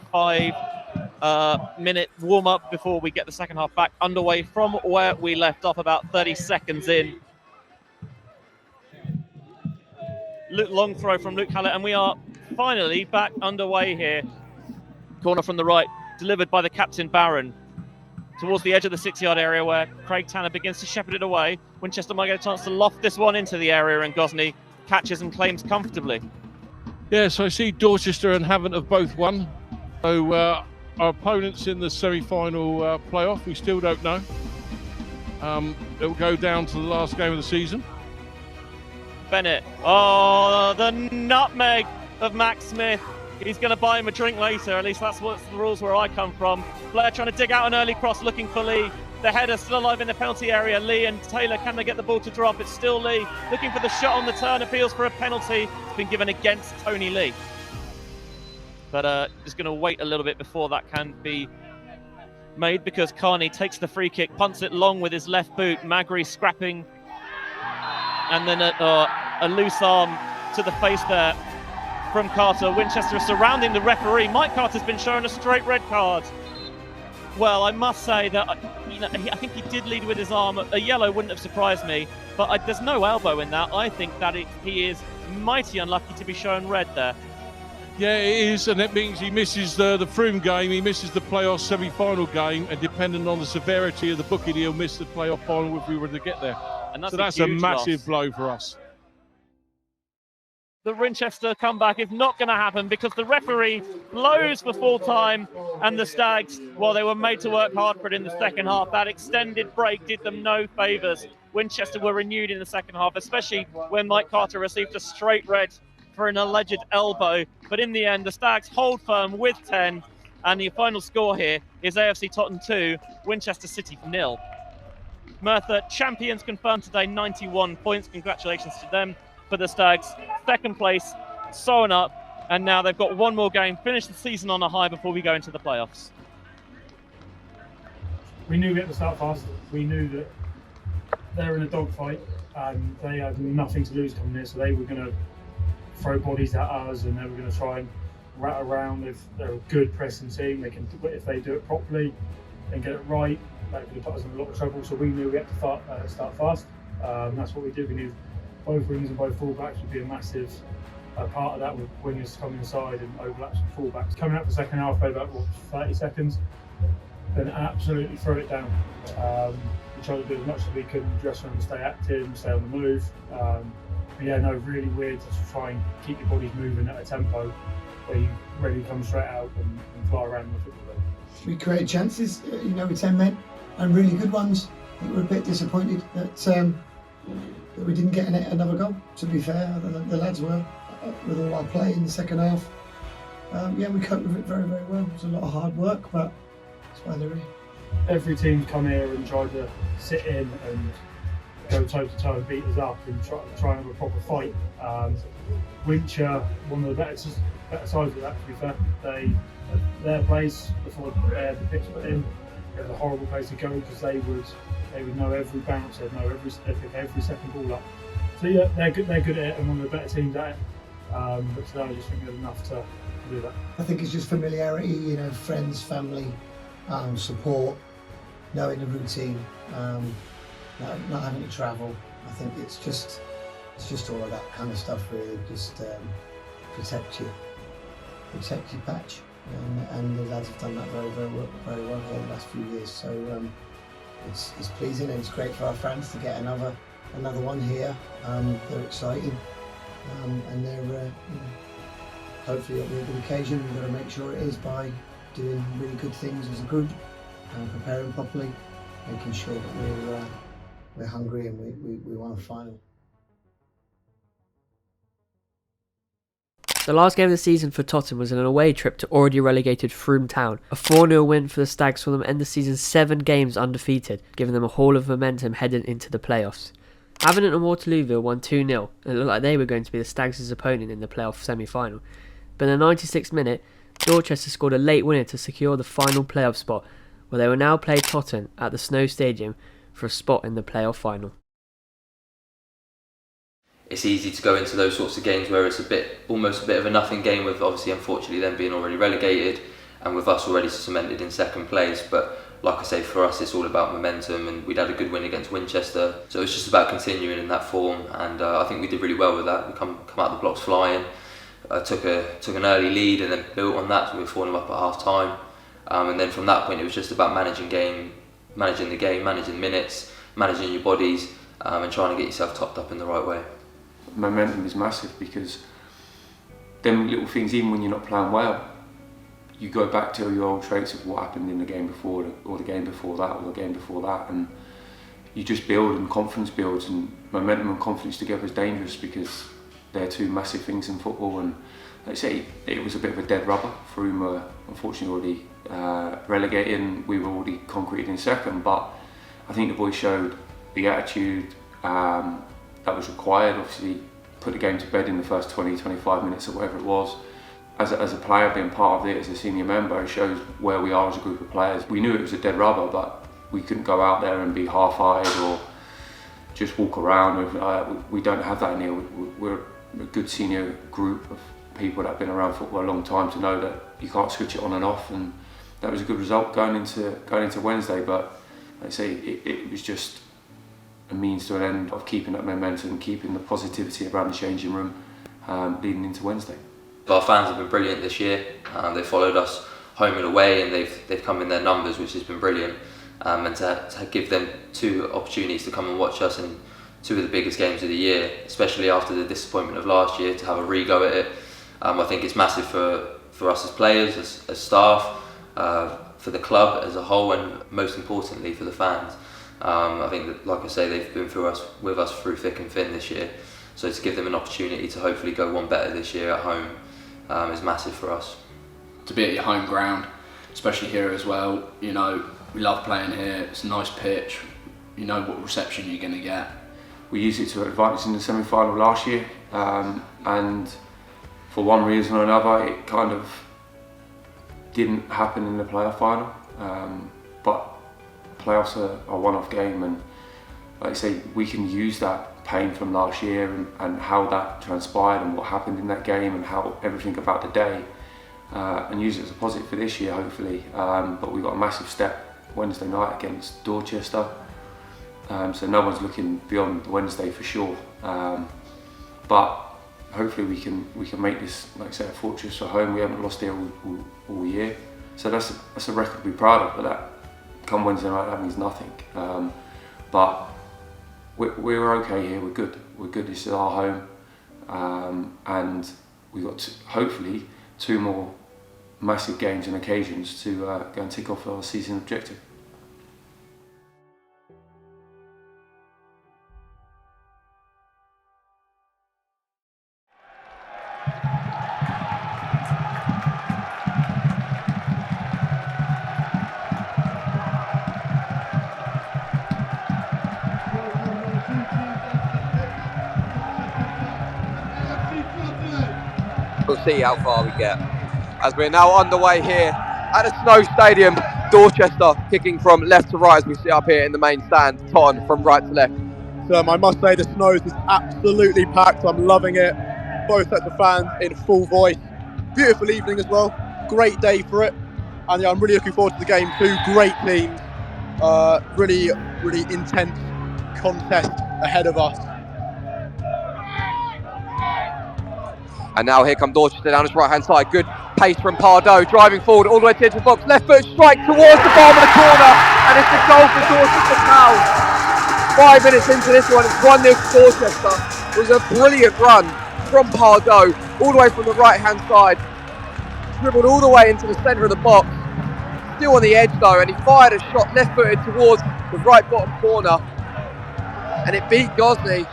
5-minute warm-up before we get the second half back underway from where we left off about 30 seconds in. Long throw from Luke Hallett, and we are finally back underway here. Corner from the right, delivered by the captain Barron towards the edge of the 6-yard area where Craig Tanner begins to shepherd it away. Winchester might get a chance to loft this one into the area, and Gosney catches and claims comfortably. Yeah, so I see Dorchester and Havant have both won. So our opponents in the semi-final playoff, we still don't know. It will go down to the last game of the season. Bennett, oh, the nutmeg of Max Smith. He's going to buy him a drink later, at least that's what's the rules where I come from. Blair trying to dig out an early cross, looking for Lee. The header still alive in the penalty area. Lee and Taylor, can they get the ball to drop? It's still Lee, looking for the shot on the turn, appeals for a penalty. It's been given against Tony Lee. But just going to wait a little bit before that can be made, because Carney takes the free kick, punts it long with his left boot. Magri scrapping, and then a loose arm to the face there from Carter. Winchester is surrounding the referee. Mike Carter's been shown a straight red card. Well, I must say that I think he did lead with his arm. A yellow wouldn't have surprised me, but there's no elbow in that. I think that he is mighty unlucky to be shown red there. Yeah, it is, and that means he misses the Froome game, he misses the playoff semi-final game, and depending on the severity of the booking, he'll miss the playoff final if we were to get there. And that's a massive blow for us. The Winchester comeback is not going to happen because the referee blows for full time, and the Stags, well, they were made to work hard for it in the second half. That extended break did them no favours. Winchester were renewed in the second half, especially when Mike Carter received a straight red for an alleged elbow. But in the end, the Stags hold firm with 10, and the final score here is AFC Totton 2, Winchester City 0. Merthyr champions confirmed today, 91 points. Congratulations to them. For the Stags, second place, sewn up, and now they've got one more game, finish the season on a high before we go into the playoffs. We knew we had to start fast. We knew that they were in a dogfight and they had nothing to lose coming here, so they were going to throw bodies at us and they were going to try and rat around. If they're a good pressing team, they can, if they do it properly and get it right, that could have put us in a lot of trouble. So we knew we had to start fast. That's what we did. We knew both wings and both fullbacks would be a massive part of that, with wingers coming inside and overlaps with fullbacks. Coming out the second half, played about 30 seconds, then absolutely throw it down. We tried to do as much as we could in the dressing room, stay active, stay on the move. But yeah, no, really weird to try and keep your bodies moving at a tempo where you ready to come straight out and fly around the football field. We created chances, with 10 men, and really good ones. I think we're a bit disappointed that we didn't get another goal, to be fair. The lads were, with all our play in the second half. Yeah, we coped with it very, very well. It was a lot of hard work, but that's why they're here. Every team's come here and tried to sit in and go toe to toe and beat us up and try and have a proper fight. Winch, one of the better sides of that, to be fair. Their place before they had the pitch put in, it was a horrible place to go because they would know every bounce, they'd know every second ball up. So yeah, they're good at it and one of the better teams at it. But today I just think there's enough to do that. I think it's just familiarity, friends, family, support, knowing the routine, not having to travel. I think it's just all of that kind of stuff really. Just protect your patch, and the lads have done that very, very well, here the last few years. So it's pleasing and it's great for our fans to get another one here. They're exciting, and they're hopefully it'll be a good occasion. We've got to make sure it is by doing really good things as a group, preparing properly, making sure that we're hungry and we want a final. The last game of the season for Totton was an away trip to already relegated Fareham Town. A 4-0 win for the Stags saw them end the season 7 games undefeated, giving them a haul of momentum heading into the playoffs. Avenant and Waterlooville won 2-0, and it looked like they were going to be the Stags' opponent in the playoff semi-final. But in the 96th minute, Dorchester scored a late winner to secure the final playoff spot, where they will now play Totton at the Snow Stadium for a spot in the playoff final. It's easy to go into those sorts of games where it's almost a bit of a nothing game, with obviously unfortunately them being already relegated and with us already cemented in second place. But like I say, for us it's all about momentum, and we'd had a good win against Winchester, so it's just about continuing in that form, and I think we did really well with that. We come out of the blocks flying, took an early lead and then built on that, so we were 4-0 up at half time, and then from that point it was just about managing the game, managing minutes, managing your bodies, and trying to get yourself topped up in the right way. Momentum is massive, because them little things, even when you're not playing well, you go back to your old traits of what happened in the game before, or the game before that, or the game before that, and you just build, and confidence builds, and momentum and confidence together is dangerous, because they're two massive things in football. And like I say, it was a bit of a dead rubber. Fareham were unfortunately already relegated, and we were already concreted in second, but I think the boys showed the attitude that was required. Obviously put the game to bed in the first 20-25 minutes or whatever it was. As a player, being part of it as a senior member, it shows where we are as a group of players. We knew it was a dead rubber, but we couldn't go out there and be half-eyed or just walk around. We don't have that in here. We're a good senior group of people that have been around football a long time to know that you can't switch it on and off, and that was a good result going into Wednesday. But like I say, it was just a means to an end of keeping that momentum, keeping the positivity around the changing room, leading into Wednesday. Our fans have been brilliant this year. They've followed us home and away, and they've come in their numbers, which has been brilliant. And to give them 2 opportunities to come and watch us in 2 of the biggest games of the year, especially after the disappointment of last year, to have a re-go at it, I think it's massive for us as players, as staff, for the club as a whole, and most importantly for the fans. I think that, like I say, they've been with us through thick and thin this year, so to give them an opportunity to hopefully go one better this year at home is massive for us. To be at your home ground, especially here as well, you know, we love playing here. It's a nice pitch. You know what reception you're going to get. We used it to our advantage in the semi-final last year, and for one reason or another it kind of didn't happen in the playoff final, but playoffs are a one-off game, and like I say, we can use that pain from last year and how that transpired and what happened in that game and how everything about the day, and use it as a positive for this year, hopefully. But we've got a massive step Wednesday night against Dorchester, so no one's looking beyond Wednesday for sure. But hopefully we can make this, like I say, a fortress for home. We haven't lost here all year, so that's a record to be proud of. But that come Wednesday night, that means nothing. But we're okay here. We're good. This is our home, and we've got hopefully 2 more massive games and occasions to go and tick off our season objective. We'll see how far we get. As we're now underway here at the Snow Stadium, Dorchester kicking from left to right as we sit up here in the main stand, Totton from right to left. So I must say the Snows is absolutely packed. I'm loving it. Both sets of fans in full voice. Beautiful evening as well. Great day for it. And yeah, I'm really looking forward to the game. 2 great teams. Really intense contest ahead of us. And now here come Dorchester down his right-hand side. Good pace from Pardo, driving forward all the way to the box. Left foot strike towards the bottom of the corner, and it's a goal for Dorchester Town. 5 minutes into this one, it's 1-0 to Dorchester. It was a brilliant run from Pardo, all the way from the right-hand side. Dribbled all the way into the centre of the box. Still on the edge though, and he fired a shot left-footed towards the right bottom corner. And it beat Gosney,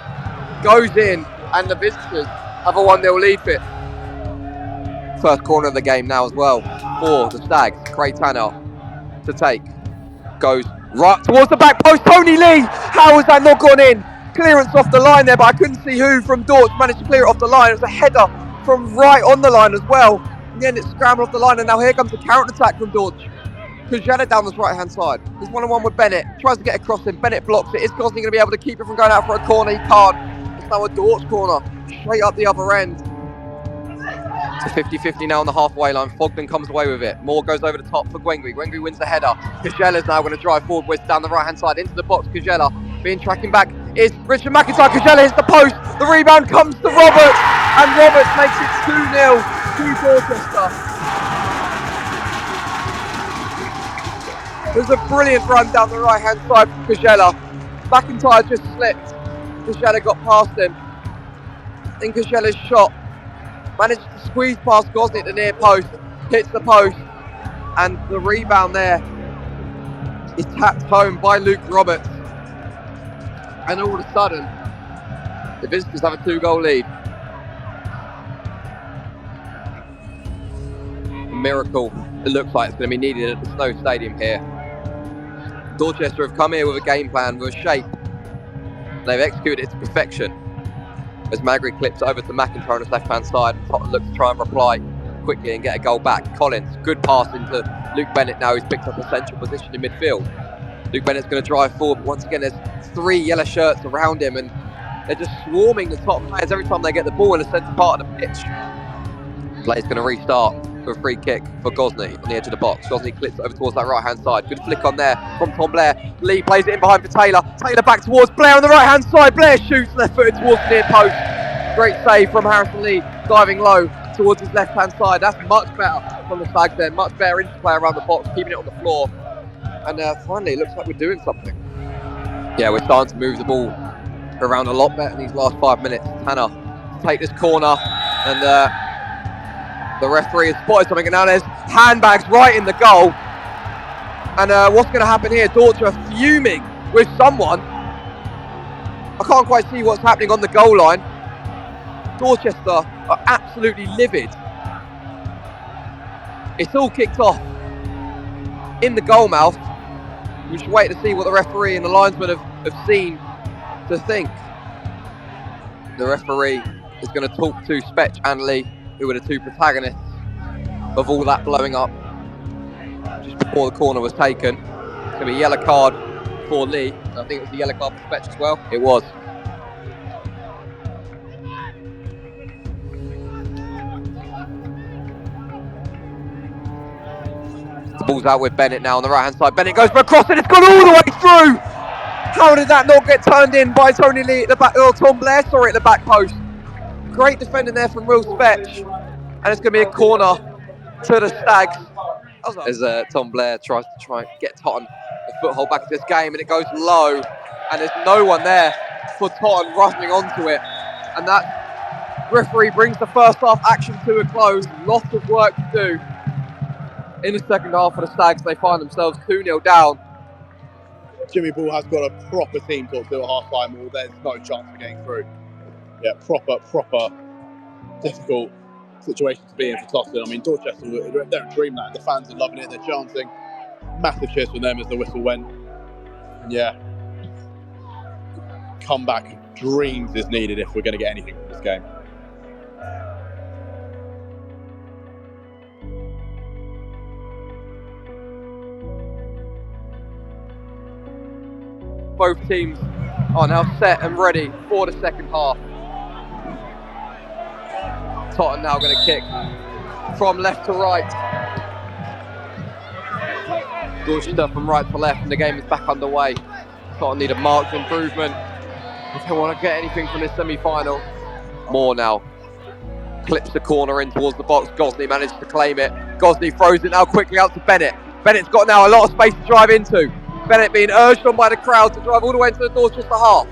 goes in, and the visitors have a 1-0 lead for it. First corner of the game now as well for the Stags. Craig Tanner to take. Goes right towards the back post. Tony Lee! How has that not gone in? Clearance off the line there, but I couldn't see who from Dortch managed to clear it off the line. It was a header from right on the line as well. In the end, it scrambled off the line, and now here comes the counter-attack from Dortch. Kujala down this right-hand side. He's one-on-one with Bennett. Tries to get across him. Bennett blocks it. Is Gosney going to be able to keep it from going out for a corner? He can't. It's now a Dortch corner. Straight up the other end. It's a 50-50 now on the halfway line. Fogden comes away with it. Moore goes over the top for Gwengui. Gwengui wins the header. Kujela's now going to drive forward with down the right-hand side into the box. Kujala being tracking back is Richard McIntyre. Kujala hits the post. The rebound comes to Roberts. And Roberts makes it 2-0 to Dorchester. There's a brilliant run down the right-hand side from Kujala. McIntyre just slipped. Kujala got past him. Then Kujala's shot managed to squeeze past Gosney at the near post, hits the post, and the rebound there is tapped home by Luke Roberts. And all of a sudden, the visitors have a 2-goal lead. A miracle, it looks like it's going to be needed at the Snow Stadium here. Dorchester have come here with a game plan, with a shape. They've executed it to perfection. As Magri clips over to McIntyre on his left-hand side, and Tottenham looks to try and reply quickly and get a goal back. Collins, good pass into Luke Bennett now, who's picked up a central position in midfield. Luke Bennett's going to drive forward, but once again there's 3 yellow shirts around him, and they're just swarming the top players every time they get the ball in the centre part of the pitch. Play's going to restart for a free kick for Gosney on the edge of the box. Gosney clips over towards that right-hand side. Good flick on there from Tom Blair. Lee plays it in behind for Taylor. Taylor back towards Blair on the right-hand side. Blair shoots left-footed towards the near post. Great save from Harrison Lee, diving low towards his left-hand side. That's much better from the Stags there. Much better interplay around the box, keeping it on the floor. And finally, it looks like we're doing something. Yeah, we're starting to move the ball around a lot better in these last 5 minutes. Tanner to take this corner, and the referee has spotted something, and now there's handbags right in the goal. And what's going to happen here? Dortch are fuming with someone. I can't quite see what's happening on the goal line. Dorchester are absolutely livid. It's all kicked off in the goal mouth. We should wait to see what the referee and the linesman have seen to think. The referee is going to talk to Spetch and Lee, who were the 2 protagonists of all that blowing up just before the corner was taken. It's going to be a yellow card for Lee. I think it was a yellow card for Spetch as well. It was. The ball's out with Bennett now on the right-hand side. Bennett goes for a cross, and it's gone all the way through! How did that not get turned in by Tony Lee at the back, or Tom Blair, sorry, at the back post? Great defending there from Will Spetch, and it's going to be a corner to the Stags as Tom Blair tries to get Totton a foothold back into this game, and it goes low, and there's no one there for Totton rushing onto it, and that referee brings the first half action to a close. Lots of work to do in the second half for the Stags. They find themselves 2-0 down. Jimmy Ball has got a proper team talk to at half-time, or there's no chance of getting through. Yeah, proper difficult situation to be in for Totton. I mean, Dorchester, they're a dream that. The fans are loving it, they're chanting. Massive cheers for them as the whistle went. And yeah, comeback dreams is needed if we're going to get anything from this game. Both teams are now set and ready for the second half. Totton now going to kick from left to right. Dorchester from right to left, and the game is back underway. Totton need a marked improvement if they want to get anything from this semi-final. Moore now clips the corner in towards the box. Gosney managed to claim it. Gosney throws it now quickly out to Bennett. Bennett's got now a lot of space to drive into. Bennett being urged on by the crowd to drive all the way into the Dorchester half.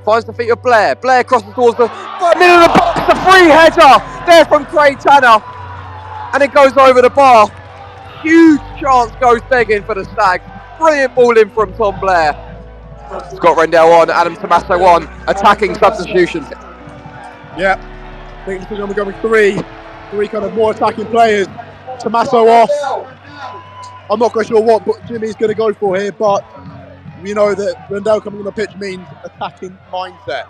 Finds the feet of Blair. Blair crosses towards the middle of the box. A free header there from Craig Tanner. And it goes over the bar. Huge chance goes begging for the Stags. Brilliant ball in from Tom Blair. Scott Rendell on, Adam Tommaso on. Attacking substitutions. Yeah, I think this is going to be 3 3 kind of more attacking players. Tommaso off. I'm not quite sure what Jimmy's going to go for here, but we know that Rendell coming on the pitch means attacking mindset.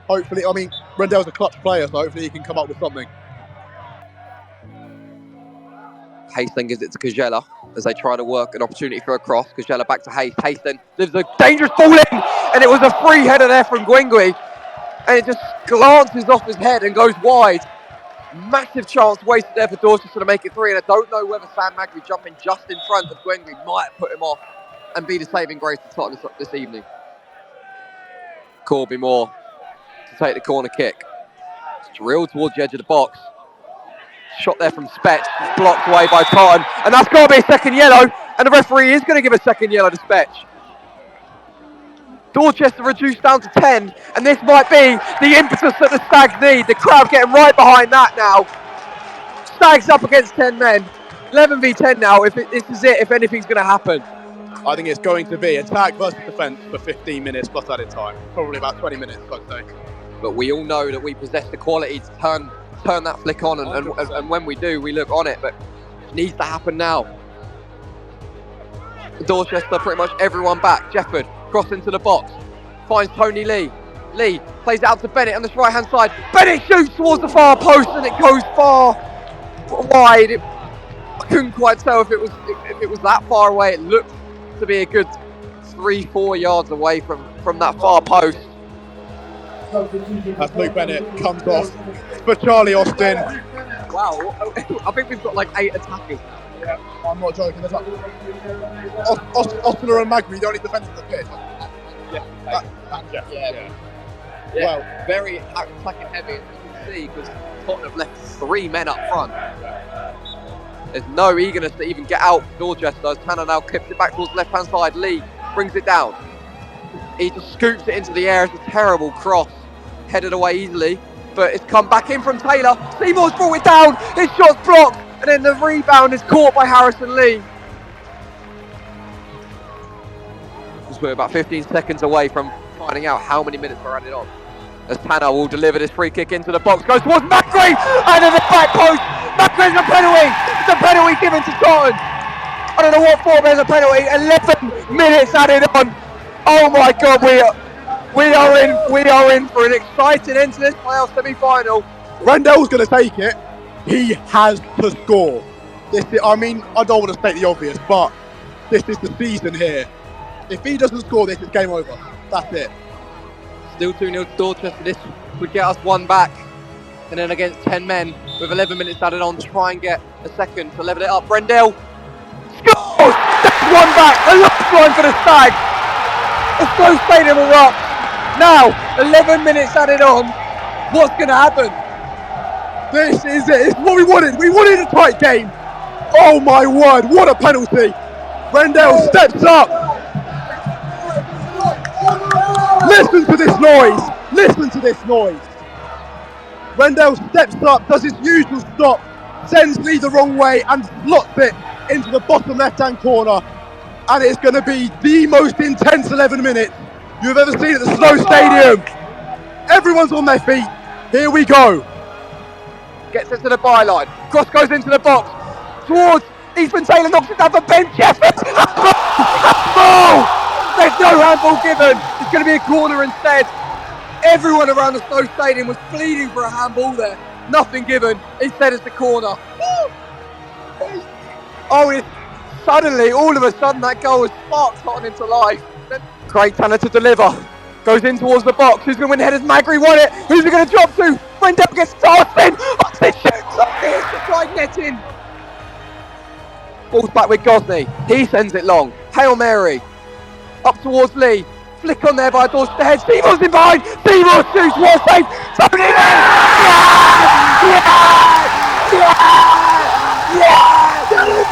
Hopefully, I mean, Rendell's a clutch player, so hopefully he can come up with something. Hayes then gives it to Kajela as they try to work an opportunity for a cross. Kajela back to Hayes. Hayes then gives a dangerous ball in, and it was a free header there from Gwengwi, and it just glances off his head and goes wide. Massive chance wasted there for Dorchester to make it 3, and I don't know whether Sam Magri jumping just in front of Gwengwi might put him off and be the saving grace to Tottenham this evening. Corby Moore to take the corner kick. It's drilled towards the edge of the box. Shot there from Spetch, blocked away by Tottenham, and that's got to be a second yellow, and the referee is going to give a second yellow to Spetch. Dorchester reduced down to 10, and this might be the impetus that the Stags need. The crowd getting right behind that now. Stags up against 10 men. 11 v 10 now, this is it, if anything's going to happen. I think it's going to be attack versus defence for 15 minutes plus added time. Probably about 20 minutes, I'd say. But we all know that we possess the quality to turn that flick on, and when we do, we look on it, but it needs to happen now. Dorchester, pretty much everyone back. Jefford, cross into the box, finds Tony Lee. Lee plays it out to Bennett on this right-hand side. Bennett shoots towards the far post, and it goes far wide. I couldn't quite tell if it was that far away. It looked to be a good 3-4 yards away from that far post. As Luke Bennett comes off for Charlie Austin. Wow, I think we've got like 8 attackers now. Yeah, I'm not joking. There's Ostler and Magri, the only defenders on the pitch. Yeah. Well, very attacking heavy, as you can see, because Tottenham have left 3 men up front. There's no eagerness to even get out Dorchester as Tanner now clips it back towards the left-hand side. Lee brings it down. He just scoops it into the air. It's a terrible cross. Headed away easily, but it's come back in from Taylor. Seymour's brought it down. His shot's blocked, and then the rebound is caught by Harrison Lee. We're about 15 seconds away from finding out how many minutes are added on. As Tanner will deliver this free kick into the box, goes towards Macri, and in the back post, Macri's a penalty. It's a penalty given to Tottenham. I don't know what for, there's a penalty. 11 minutes added on. Oh my God, we are in for an exciting end to this playoff semi-final. Rendell's going to take it. He has to score. I mean, I don't want to state the obvious, but this is the season here. If he doesn't score this, it's game over. That's it. Still 2-0 to Dorchester. This would get us 1 back. And then against 10 men with 11 minutes added on, try and get a second to level it up. Rendell scores! That's 1 back. A lifeline for the Stags. The Slow Stadium erupts. Now, 11 minutes added on. What's going to happen? This is it. It's what we wanted. We wanted a tight game. Oh my word, what a penalty. Rendell steps up. Listen to this noise. Listen to this noise. Rendell steps up, does his usual stop, sends Lee the wrong way and slots it into the bottom left-hand corner. And it's going to be the most intense 11 minutes you've ever seen at the Slow Stadium. Everyone's on their feet. Here we go. Gets it to the byline. Cross goes into the box. Towards Eastman Taylor, knocks it down for Ben Jeffers. Handball! There's no handball given. It's going to be a corner instead. Everyone around the Slow Stadium was pleading for a handball there. Nothing given. Instead it's the corner. Oh, suddenly, all of a sudden, that goal has sparked Tottenham into life. Great Tanner to deliver. Goes in towards the box. Who's going to win headers? Magri won it. Who's it going to drop to? Rendell gets to Austin. Austin shoots up here. It's the side netting. Ball's back with Gosney. He sends it long. Hail Mary. Up towards Lee. Flick on there by Dorchester head. Seymour's in behind. Seymour shoots. What a save. Tony Lee.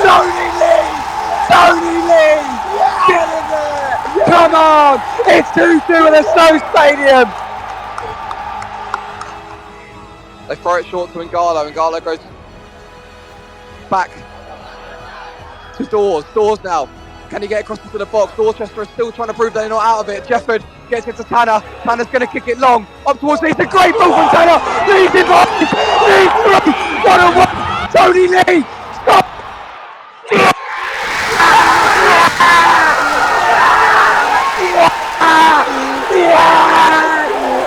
Tony Lee. Tony Lee. Get in there. Come on. It's 2-2 at the Slow Stadium. They throw it short to Ngalo. Ngalo goes back to Dawes. Dawes now Can he get across into the box? Dorchester is still trying to prove they're not out of it. Jefford gets it to Tanner. Tanner's going to kick it long. Up towards Lee. It's a great move from Tanner. Lee's involved. Lee's through. What a one. Tony Lee. Stop.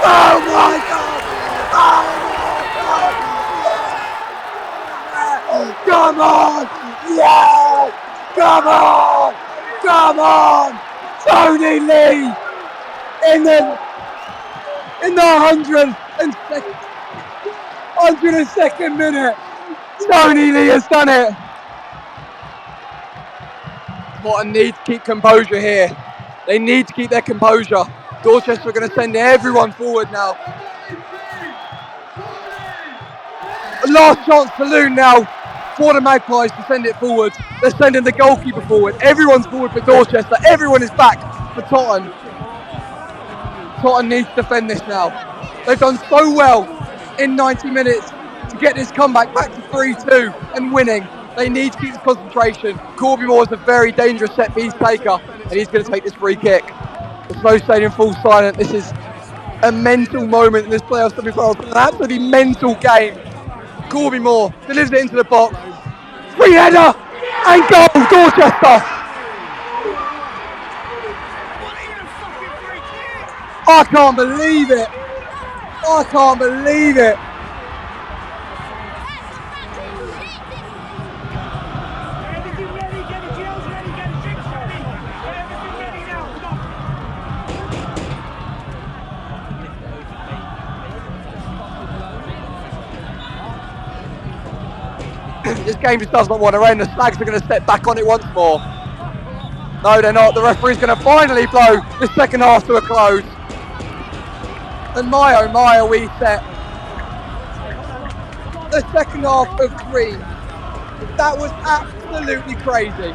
Oh my God. Come on. Yes. Come on. Come on. Tony Lee. In the 102nd minute, Tony Lee has done it. Totton need to keep composure here. They need to keep their composure. Dorchester are going to send everyone forward now. Last chance to Loon now for the Magpies to send it forward. They're sending the goalkeeper forward. Everyone's forward for Dorchester. Everyone is back for Totton. Totton needs to defend this now. They've done so well in 90 minutes to get this comeback back to 3-2 and winning. They need to keep this concentration. Corby Moore is a very dangerous set piece taker, and he's going to take this free kick. The Snow Stadium falls silent. This is a mental moment in this playoff semi-final. It's an absolutely mental game. Corby Moore delivers it into the box. Free header and goal, Dorchester. I can't believe it. I can't believe it. This game just does not want to end. The Stags are going to step back on it once more. No, they're not. The referee's going to finally blow the second half to a close. And my oh my, are we set. The second half of 3. That was absolutely crazy.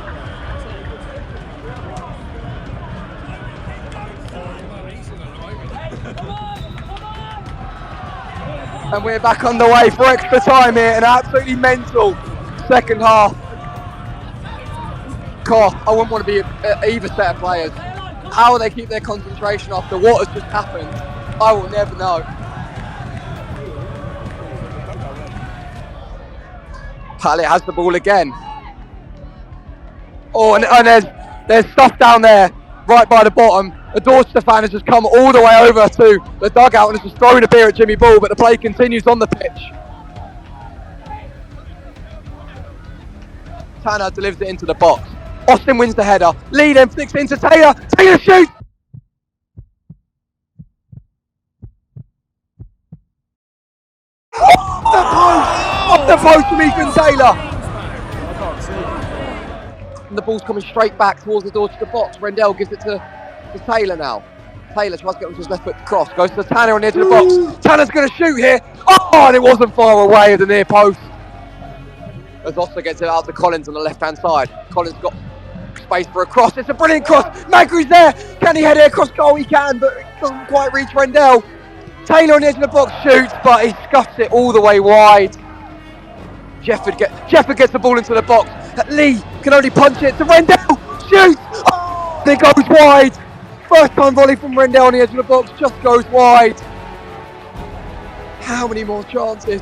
And we're back on the way for extra time here. An absolutely mental second half. God, I wouldn't want to be either set of players. How they keep their concentration after what has just happened, I will never know. Pallet has the ball again. Oh, and there's stuff down there, right by the bottom. The Dorchester fan has just come all the way over to the dugout and has just thrown a beer at Jimmy Ball, but the play continues on the pitch. Tanner delivers it into the box. Austin wins the header. Lee then flicks it into Taylor. Taylor shoots! Off the post from Ethan Taylor. And the ball's coming straight back towards the Dorchester box. Rendell gives it to Taylor now. Taylor tries to get onto his left foot cross. Goes to Tanner on the edge of the box. Tanner's going to shoot here. Oh, and it wasn't far away at the near post. As Oster gets it out to Collins on the left-hand side. Collins got space for a cross. It's a brilliant cross. Magru's there. Can he head it across goal? He can, but it doesn't quite reach Rendell. Taylor on the edge of the box shoots, but he scuffs it all the way wide. Jefford gets the ball into the box. Lee can only punch it to Rendell. Shoots! Oh, and it goes wide. First time volley from Rendell on the edge of the box just goes wide. How many more chances?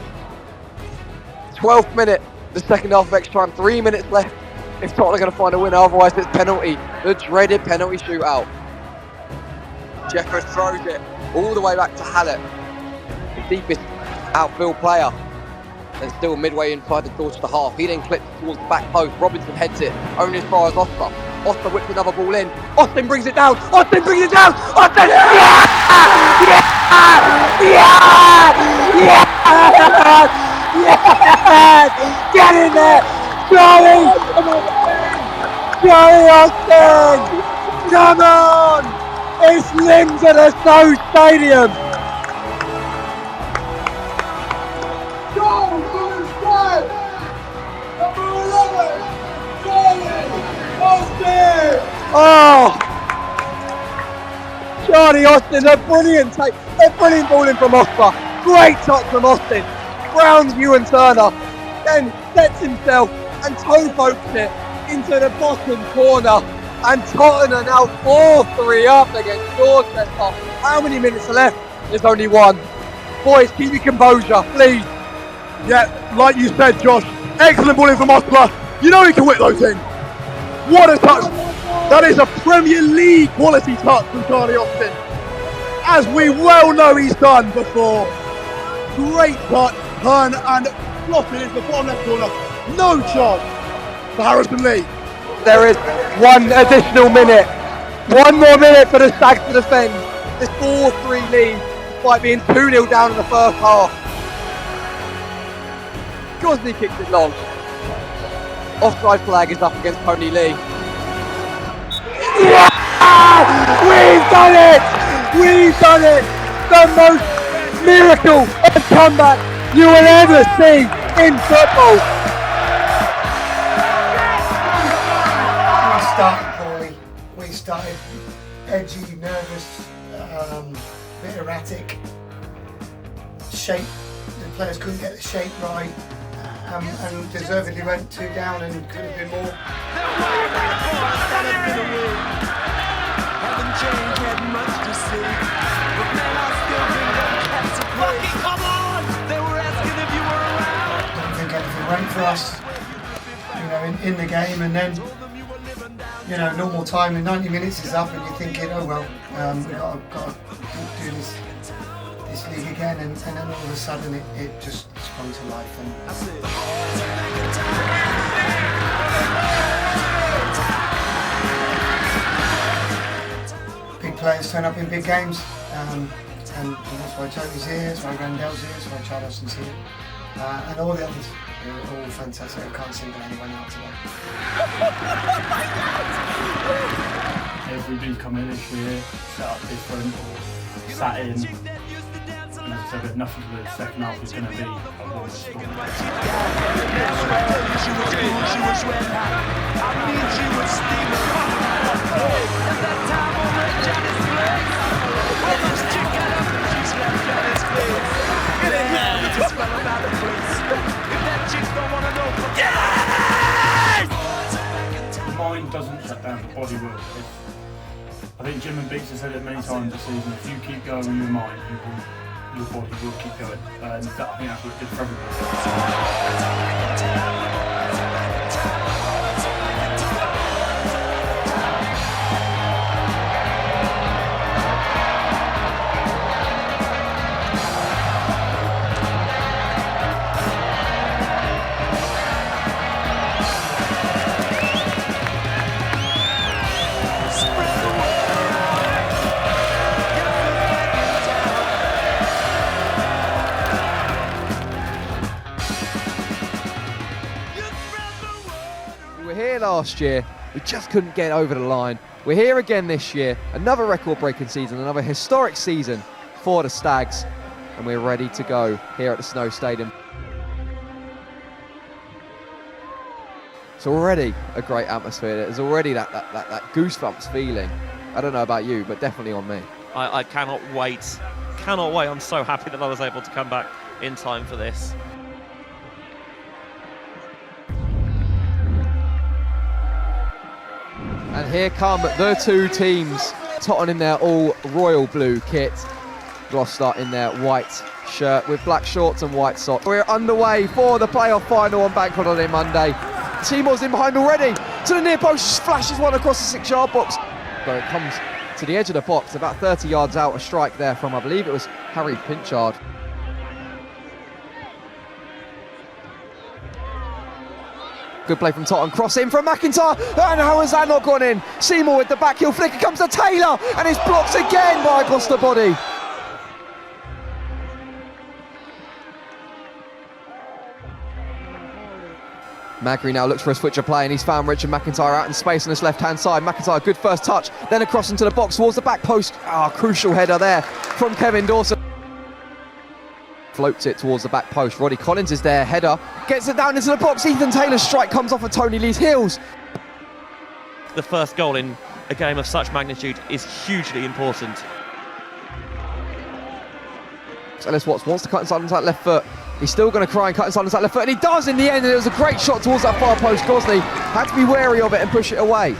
12th minute, the second half of extra time. 3 minutes left. If Tottenham are going to find a winner, otherwise it's penalty. The dreaded penalty shootout. Jefford throws it all the way back to Hallett, the deepest outfield player. And still midway inside the Dorchester half. He then clips towards the back post. Robinson heads it only as far as Oster. Oster whips another ball in. Austin brings it down. Austin brings it down. Austin! Yeah! Yeah! Yeah! Yeah! Yeah! Get in there! Charlie! Charlie Austin! Come on! It's limbs at the Snow Stadium! Oh! Charlie Austin, a brilliant take, a brilliant ball in from Oster. Great touch from Austin. Grounds Ewan Turner, then sets himself and toe pokes it into the bottom corner And Totton are now 4-3 up against Dorchester. How many minutes are left? There's only one. Boys, keep your composure, please. Yeah, like you said, Josh, excellent ball in from Oscar. You know he can whip those in. What a touch. That is a Premier League quality touch from Charlie Austin. As we well know he's done before. Great touch, turn and slotted into the bottom left corner. No chance for Harrison Lee. There is one additional minute. One more minute for the Stags to defend. This 4-3 lead, despite being 2-0 down in the first half. Gosney kicks it long. Offside flag is up against Tony Lee. Yeah! We've done it! We've done it! The most miracle of comeback you will ever see in football. We started poorly. We started edgy, nervous, a bit erratic. Shape, the players couldn't get the shape right. And deservedly went 2 down and could have been more. I don't think everything went for us, in the game, and then, normal time in 90 minutes is up and you're thinking, oh well, we've got to do this league again, and then all of a sudden it just sprung to life. And big players turn up in big games, and that's why Tony's here, that's why Randell's here, that's why Charlie Austin's here, and all the others. They're all fantastic. I can't single anyone out today. Every league come in this year, set up different, or sat in. And as I said, there's nothing for the second half is going to be a warm score. The mind doesn't shut down, the body will. I think Jim and Beats have said it many times this season, if you keep going with your mind, your body will keep going. And I think that's what it did for everybody. Last year, we just couldn't get over the line. We're here again this year, another record-breaking season, another historic season for the Stags, and we're ready to go here at the Snow Stadium. It's already a great atmosphere. There's already that goosebumps feeling. I don't know about you, but definitely on me. I cannot wait. Cannot wait. I'm so happy that I was able to come back in time for this. And here come the two teams. Totton in their all royal blue kit. Gloucester in their white shirt with black shorts and white socks. We're underway for the playoff final on Bank Holiday Monday. Timor's in behind already. To the near post, flashes one across the 6-yard box. But it comes to the edge of the box, about 30 yards out. A strike there from, I believe it was Harry Pinchard. Good play from Totton, cross in from McIntyre, and how has that not gone in? Seymour with the back heel flick, it comes to Taylor, and it's blocked again by Gloucester body. Magri now looks for a switch of play, and he's found Richard McIntyre out in space on his left-hand side. McIntyre, good first touch, then across into the box towards the back post. Crucial header there from Kevin Dawson. Floats it towards the back post. Roddy Collins is there, header, gets it down into the box. Ethan Taylor's strike comes off of Tony Lee's heels. The first goal in a game of such magnitude is hugely important. Ellis Watts wants to cut inside on that left foot. He's still going to try and cut inside on that left foot, and he does in the end, and it was a great shot towards that far post. Gosney had to be wary of it and push it away.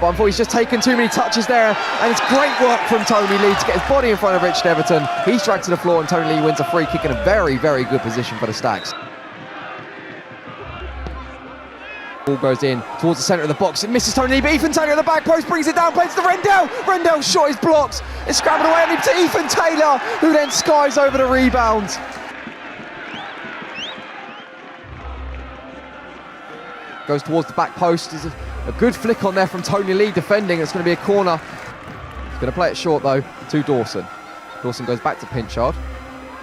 but I thought he's just taken too many touches there, and it's great work from Tony Lee to get his body in front of Richard Everton. He's dragged to the floor, and Tony Lee wins a free kick in a very, very good position for the Stags. Ball goes in towards the centre of the box. It misses Tony Lee, but Ethan Taylor at the back post brings it down, plays to Rendell. Rendell's shot is blocked. It's scrambled away and to Ethan Taylor, who then skies over the rebound. Goes towards the back post. There's a good flick on there from Tony Lee defending. It's going to be a corner. He's going to play it short though to Dawson. Dawson goes back to Pinchard.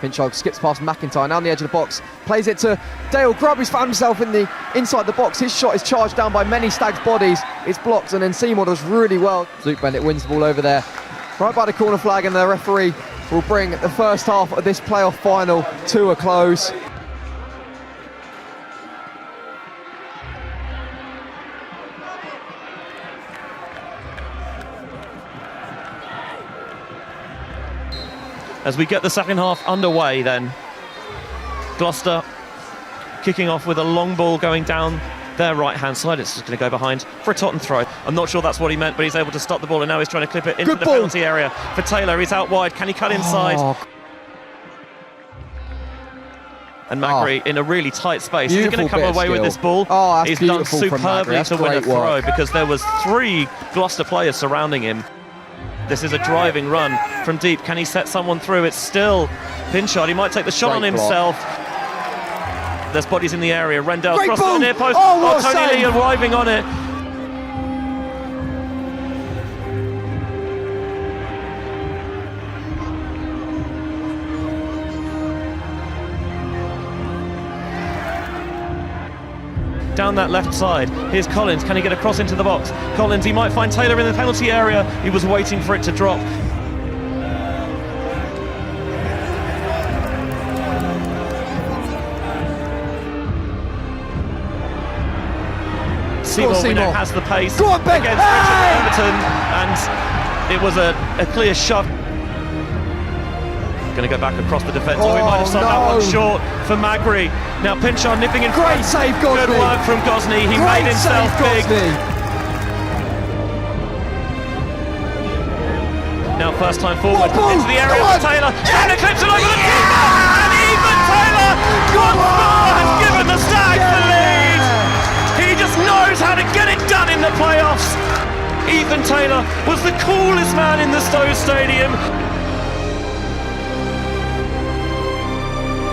Pinchard skips past McIntyre, now on the edge of the box, plays it to Dale Grubb, who's found himself inside the box. His shot is charged down by many Stags bodies. It's blocked, and then Seymour does really well. Luke Bennett wins the ball over there, right by the corner flag, and the referee will bring the first half of this playoff final to a close. As we get the second half underway then, Gloucester kicking off with a long ball going down their right-hand side. It's just going to go behind for a Totton throw. I'm not sure that's what he meant, but he's able to stop the ball, and now he's trying to clip it into the penalty area for Taylor. He's out wide. Can he cut inside? And Magri in a really tight space. Is he going to come away with this ball? He's done superbly to win a throw because there was 3 Gloucester players surrounding him. This is a driving run from deep. Can he set someone through? It's still Pinchard. He might take the shot on himself. There's bodies in the area. Rendell's crossed the near post. Tony Lee arriving on it. Down that left side, here's Collins. Can he get across into the box? Collins, he might find Taylor in the penalty area. He was waiting for it to drop. Seymour now has the pace against Richard Everton, and it was a clear shove. Going to go back across the defence. We might have sold that one short for Magri. Now Pinchard nipping in front. Great save, Gosney. Good work from Gosney. He made himself big. Now first time forward into the area for Taylor. And it clips it over the keeper. And even Taylor has given the Stags the lead. He just knows how to get it done in the playoffs. Ethan Taylor was the coolest man in the Stowe Stadium.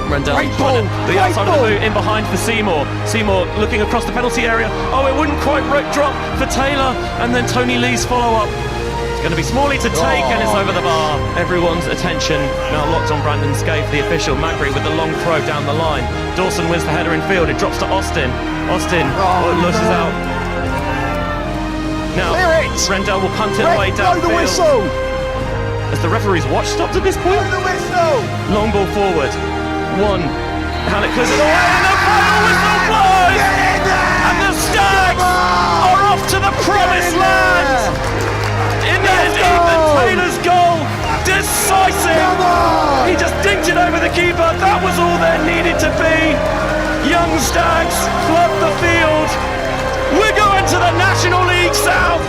Rendell trying the outside of the boot in behind for Seymour. Seymour looking across the penalty area. Oh, it wouldn't quite drop for Taylor, and then Tony Lee's follow-up. It's going to be Smalley to take, and it's over the bar. Everyone's attention now locked on Brandon Scaife, the official. Magri with the long throw down the line. Dawson wins the header in field. It drops to Austin. Austin loses out. Now Rendell will punt it away downfield. As the referee's watch stopped at this point. Long ball forward. Hallett clears it away, and the final whistle blows! And the Stags are off to the promised land! In the end, Ethan Taylor's goal, decisive! He just dinked it over the keeper, that was all there needed to be! Young Stags flood the field! We're going to the National League South!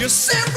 said